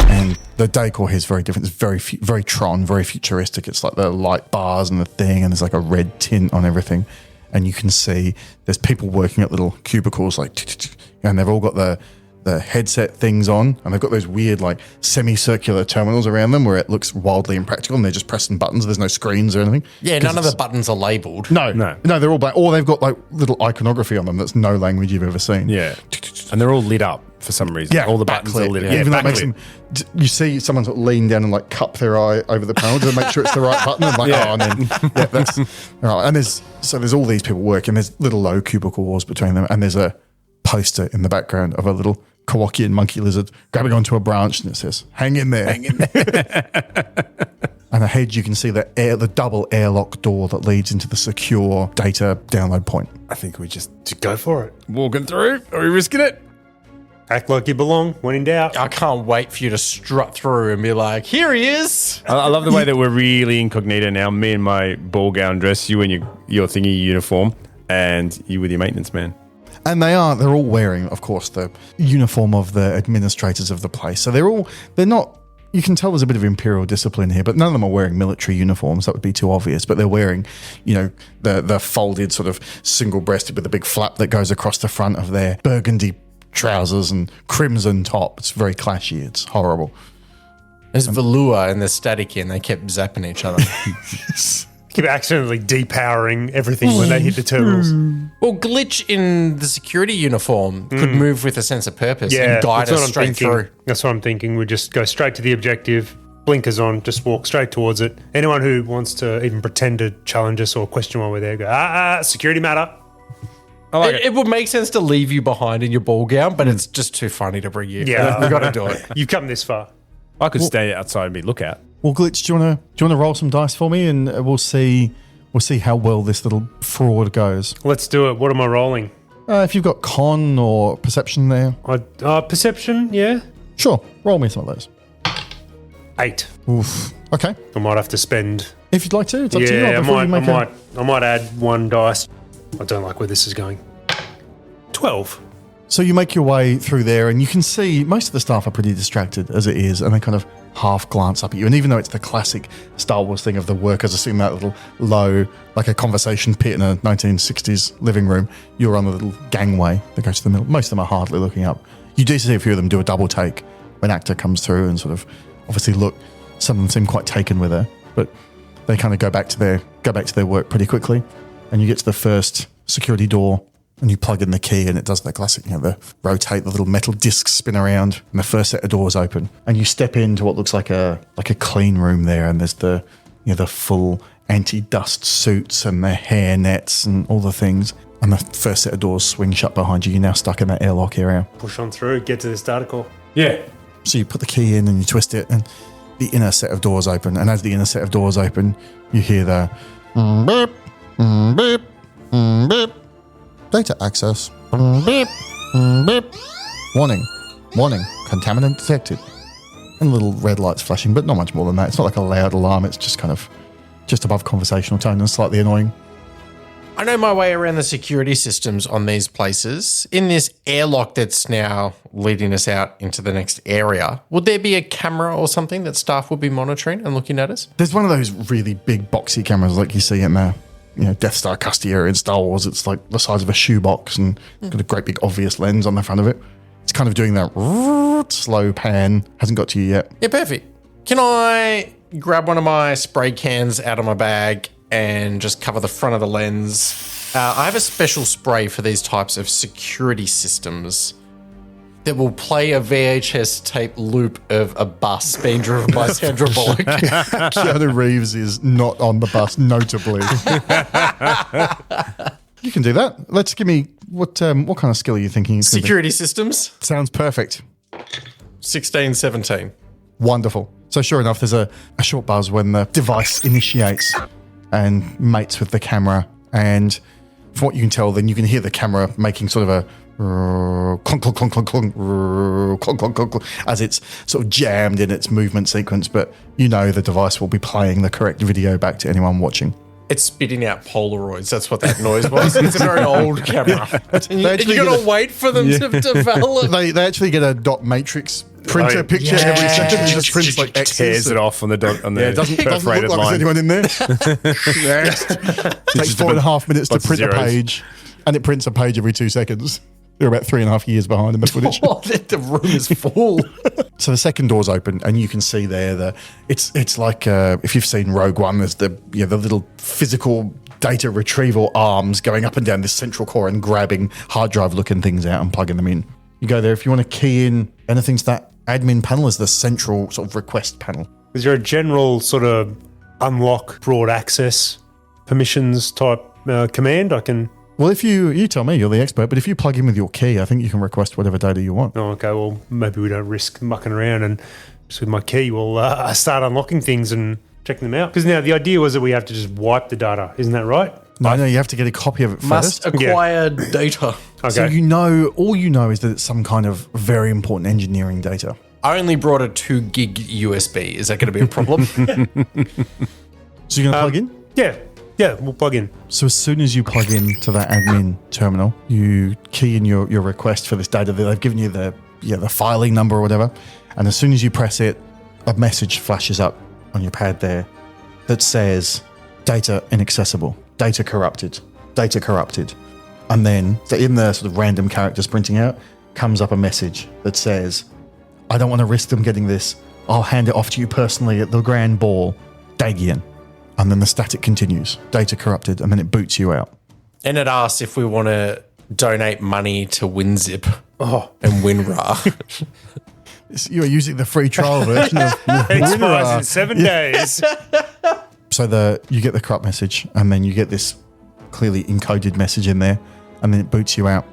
Speaker 1: and the decor here is very different. It's very Tron, very futuristic. It's like the light bars and the thing, and there's like a red tint on everything. And you can see there's people working at little cubicles, and they've all got the headset things on, and they've got those weird like semicircular terminals around them where it looks wildly impractical, and they're just pressing buttons. There's no screens or anything.
Speaker 2: Yeah, none of the buttons are labeled.
Speaker 1: No,
Speaker 5: No.
Speaker 1: they're all black. Or they've got like little iconography on them that's no language you've ever seen.
Speaker 5: Yeah. And they're all lit up for some reason.
Speaker 1: Yeah,
Speaker 5: All the buttons
Speaker 1: backlit.
Speaker 5: are lit up.
Speaker 1: Yeah, even though it makes
Speaker 5: backlit.
Speaker 1: them. You see someone sort of lean down and like cup their eye over the panel to make sure it's the right button. And like,
Speaker 5: Yeah.
Speaker 1: and then that's all right. And there's all these people working. There's little low cubicle walls between them, and there's a poster in the background of a little Kowakian monkey lizard grabbing onto a branch, and it says, "Hang in there." Hang in there. And ahead you can see the double airlock door that leads into the secure data download point.
Speaker 5: I think we just
Speaker 3: Go for it.
Speaker 5: walking through. Are we risking it?
Speaker 3: Act like you belong. When in doubt.
Speaker 2: I can't wait for you to strut through and be like, "Here he is."
Speaker 5: I love the way that we're really incognito now. Me in my ball gown dress, you in your thingy uniform, and you with your maintenance man.
Speaker 1: And they're all wearing, of course, the uniform of the administrators of the place. So they're not you can tell there's a bit of Imperial discipline here, but none of them are wearing military uniforms. That would be too obvious. But they're wearing, the folded sort of single-breasted with a big flap that goes across the front of their burgundy trousers and crimson top. It's very clashy. It's horrible.
Speaker 2: There's velour and there's static and they kept zapping each other.
Speaker 3: Keep accidentally depowering everything when they hit the turtles.
Speaker 2: Well, Glitch in the security uniform could move with a sense of purpose and guide us straight through.
Speaker 3: That's what I'm thinking. We just go straight to the objective, blinkers on, just walk straight towards it. Anyone who wants to even pretend to challenge us or question while we're there, go, security matter.
Speaker 5: I like it.
Speaker 2: It would make sense to leave you behind in your ball gown, but it's just too funny to bring you.
Speaker 3: Yeah.
Speaker 2: We got to do it.
Speaker 3: You've come this far.
Speaker 5: I could stay outside and be lookout.
Speaker 1: Well, Glitch, do you want to roll some dice for me, and we'll see how well this little fraud goes.
Speaker 3: Let's do it. What am I rolling?
Speaker 1: If you've got con or perception there,
Speaker 3: Perception, yeah.
Speaker 1: sure, roll me some of those.
Speaker 3: 8.
Speaker 1: Oof. Okay,
Speaker 3: I might have to spend.
Speaker 1: if you'd like to, it's up to you.
Speaker 3: Yeah,
Speaker 1: Before you make
Speaker 3: I might add 1 dice. I don't like where this is going. 12.
Speaker 1: So you make your way through there, and you can see most of the staff are pretty distracted as it is, and they kind of half glance up at you. And even though it's the classic Star Wars thing of the workers are sitting in that little low, like a conversation pit in a 1960s living room, you're on the little gangway that goes to the middle. Most of them are hardly looking up. You do see a few of them do a double take when Ahktar comes through and sort of obviously look. Some of them seem quite taken with her, but they kind of go back to their work pretty quickly. And you get to the first security door, and you plug in the key, and it does the classic, the rotate, the little metal discs spin around, and the first set of doors open. And you step into what looks like a clean room there, and there's the full anti-dust suits and the hair nets and all the things. And the first set of doors swing shut behind you. You're now stuck in that airlock area.
Speaker 3: Push on through, get to this data core.
Speaker 5: Yeah.
Speaker 1: So you put the key in and you twist it, and the inner set of doors open. And as the inner set of doors open, you hear the beep, beep, beep. Data access. Beep, beep. Warning. Contaminant detected. And little red lights flashing, but not much more than that. It's not like a loud alarm. It's just kind of just above conversational tone and slightly annoying.
Speaker 2: I know my way around the security systems on these places. In this airlock that's now leading us out into the next area, would there be a camera or something that staff would be monitoring and looking at us?
Speaker 1: There's one of those really big boxy cameras like you see in the Death Star custody area in Star Wars. It's like the size of a shoebox and got a great big obvious lens on the front of it. It's kind of doing that slow pan. Hasn't got to you yet.
Speaker 2: Yeah, perfect. Can I grab one of my spray cans out of my bag and just cover the front of the lens? I have a special spray for these types of security systems that will play a VHS tape loop of a bus being driven by Sandra Bullock.
Speaker 1: Keanu Reeves is not on the bus, notably. You can do that. Let's give me what kind of skill are you thinking?
Speaker 2: Security systems,
Speaker 1: Sounds perfect.
Speaker 2: 16, 17.
Speaker 1: Wonderful. So sure enough, there's a short buzz when the device initiates and mates with the camera. And from what you can tell, then you can hear the camera making sort of a clunk, clunk, clunk, clunk, clunk, clunk, clunk, clunk, as it's sort of jammed in its movement sequence. But the device will be playing the correct video back to anyone watching.
Speaker 2: It's spitting out Polaroids. That's what that noise was. It's a very old camera. And you got to wait for them to develop.
Speaker 1: They actually get a dot matrix printer picture every second. It just prints like X's.
Speaker 5: Tears it off on the
Speaker 1: it doesn't look
Speaker 5: perforated
Speaker 1: like there's
Speaker 5: line.
Speaker 1: anyone in there. Takes 4.5 minutes to
Speaker 5: lots of
Speaker 1: print a
Speaker 5: zeros.
Speaker 1: page, and it prints a page every 2 seconds. They're about 3.5 years behind in the footage.
Speaker 2: Oh, the room is full.
Speaker 1: So the second door's open, and you can see there it's like if you've seen Rogue One, there's the little physical data retrieval arms going up and down this central core and grabbing hard drive looking things out and plugging them in. You go there if you want to key in anything to that admin panel is the central sort of request panel.
Speaker 3: Is there a general sort of unlock broad access permissions type command I can?
Speaker 1: Well, if you tell me, you're the expert, but if you plug in with your key, I think you can request whatever data you want.
Speaker 3: Oh, okay. Well, maybe we don't risk mucking around, and just with my key, we'll start unlocking things and checking them out. Because now the idea was that we have to just wipe the data. Isn't that right?
Speaker 1: No, you have to get a copy of it
Speaker 2: Must
Speaker 1: first.
Speaker 2: acquire data.
Speaker 3: Okay.
Speaker 1: So all you know is that it's some kind of very important engineering data.
Speaker 2: I only brought a 2 gig USB. Is that going to be a problem?
Speaker 1: So you're going to plug in?
Speaker 3: Yeah, we'll plug in.
Speaker 1: So as soon as you plug in to that admin terminal, you key in your request for this data that they've given you the filing number or whatever. And as soon as you press it, a message flashes up on your pad there that says data inaccessible, data corrupted, data corrupted. And then in the sort of random characters printing out comes up a message that says, I don't want to risk them getting this. I'll hand it off to you personally at the grand ball, Dagian. And then the static continues, data corrupted, and then it boots you out.
Speaker 2: And it asks if we want to donate money to WinZip and WinRAR.
Speaker 1: You are using the free trial version of
Speaker 3: Expires in 7 days.
Speaker 1: So you get the corrupt message, and then you get this clearly encoded message in there, and then it boots you out.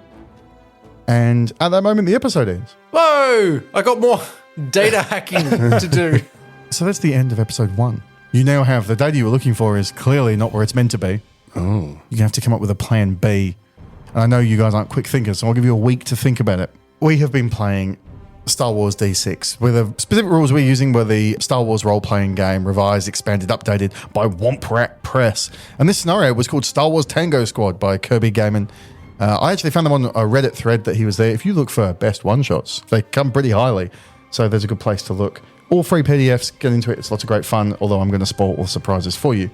Speaker 1: And at that moment, the episode ends.
Speaker 2: Whoa! I got more data hacking to do.
Speaker 1: So that's the end of episode 1. You now have the data you were looking for is clearly not where it's meant to be. Oh. You're going to have to come up with a plan B. And I know you guys aren't quick thinkers, so I'll give you a week to think about it. We have been playing Star Wars D6, where the specific rules we're using were the Star Wars role-playing game, revised, expanded, updated by Womp Rat Press. And this scenario was called Star Wars Tango Squad by Kirby Gaiman. I actually found them on a Reddit thread that he was there. If you look for best one-shots, they come pretty highly. So there's a good place to look. All free PDFs, get into it. It's lots of great fun, although I'm going to spoil all the surprises for you.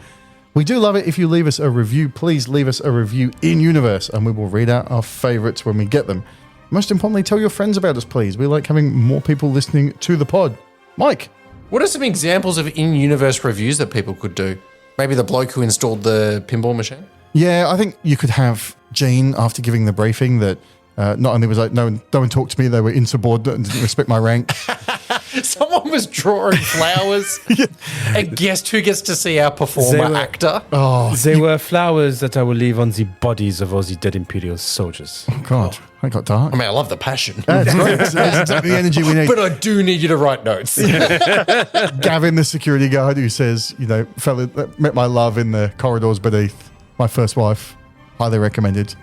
Speaker 1: We do love it if you leave us a review. Please leave us a review in universe, and we will read out our favorites when we get them. Most importantly, tell your friends about us, please. We like having more people listening to the pod. Mike.
Speaker 2: What are some examples of in-universe reviews that people could do? Maybe the bloke who installed the pinball machine?
Speaker 1: Yeah, I think you could have Gene, after giving the briefing, that not only was like, no one talked to me, they were insubordinate and didn't respect my rank.
Speaker 2: Someone was drawing flowers. And guess who gets to see our performer actor?
Speaker 5: They were flowers that I will leave on the bodies of all the dead Imperial soldiers.
Speaker 1: Oh, God. That got dark.
Speaker 2: I mean, I love the passion.
Speaker 1: That's great. That's exactly the energy we need.
Speaker 2: But I do need you to write notes.
Speaker 1: Gavin, the security guard, who says, fella met my love in the corridors beneath my first wife. Highly recommended.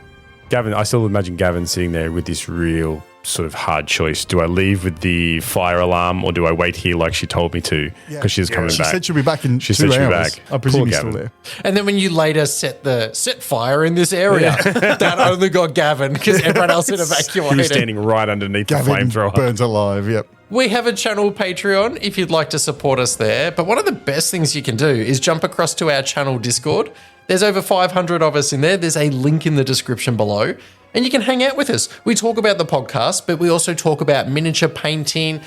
Speaker 5: Gavin, I still imagine Gavin sitting there with this real sort of hard choice. Do I leave with the fire alarm, or do I wait here like she told me to? Because she's coming back.
Speaker 1: She said she'll be back in 2 hours.
Speaker 5: She'll be back.
Speaker 1: I presume
Speaker 5: Poor
Speaker 1: he's still
Speaker 5: Gavin.
Speaker 1: there.
Speaker 2: And then when you later set fire in this area, that only got Gavin because everyone else had
Speaker 5: He was
Speaker 2: evacuated.
Speaker 5: standing right underneath the
Speaker 1: Gavin
Speaker 5: flamethrower.
Speaker 1: burns alive, yep.
Speaker 2: We have a channel Patreon if you'd like to support us there. But one of the best things you can do is jump across to our channel Discord. There's over 500 of us in there. There's a link in the description below. And you can hang out with us. We talk about the podcast, but we also talk about miniature painting,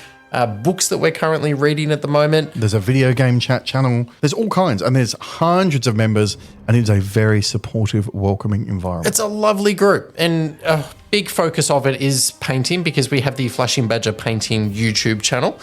Speaker 2: books that we're currently reading at the moment.
Speaker 1: There's a video game chat channel. There's all kinds, and there's hundreds of members, and it's a very supportive, welcoming environment.
Speaker 2: It's a lovely group, and a big focus of it is painting because we have the Flashing Badger Painting YouTube channel.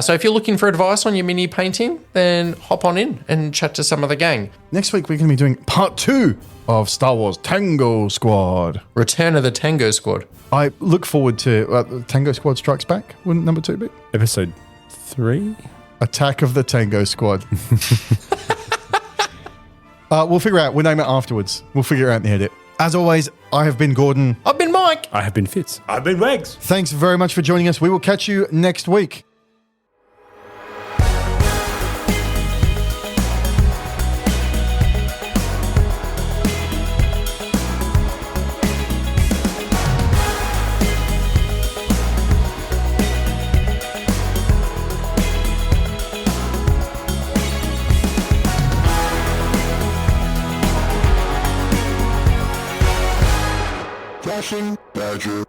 Speaker 2: So if you're looking for advice on your mini painting, then hop on in and chat to some of the gang.
Speaker 1: Next week, we're going to be doing part 2 of Star Wars Tango Squad.
Speaker 2: Return of the Tango Squad.
Speaker 1: I look forward to Tango Squad Strikes Back. Wouldn't number 2 be?
Speaker 5: Episode 3?
Speaker 1: Attack of the Tango Squad. We'll figure out. We'll name it afterwards. We'll figure it out in the edit. As always, I have been Gordon.
Speaker 2: I've been Mike.
Speaker 5: I have been Fitz.
Speaker 3: I've been Wegs.
Speaker 1: Thanks very much for joining us. We will catch you next week.
Speaker 4: Flashing Badger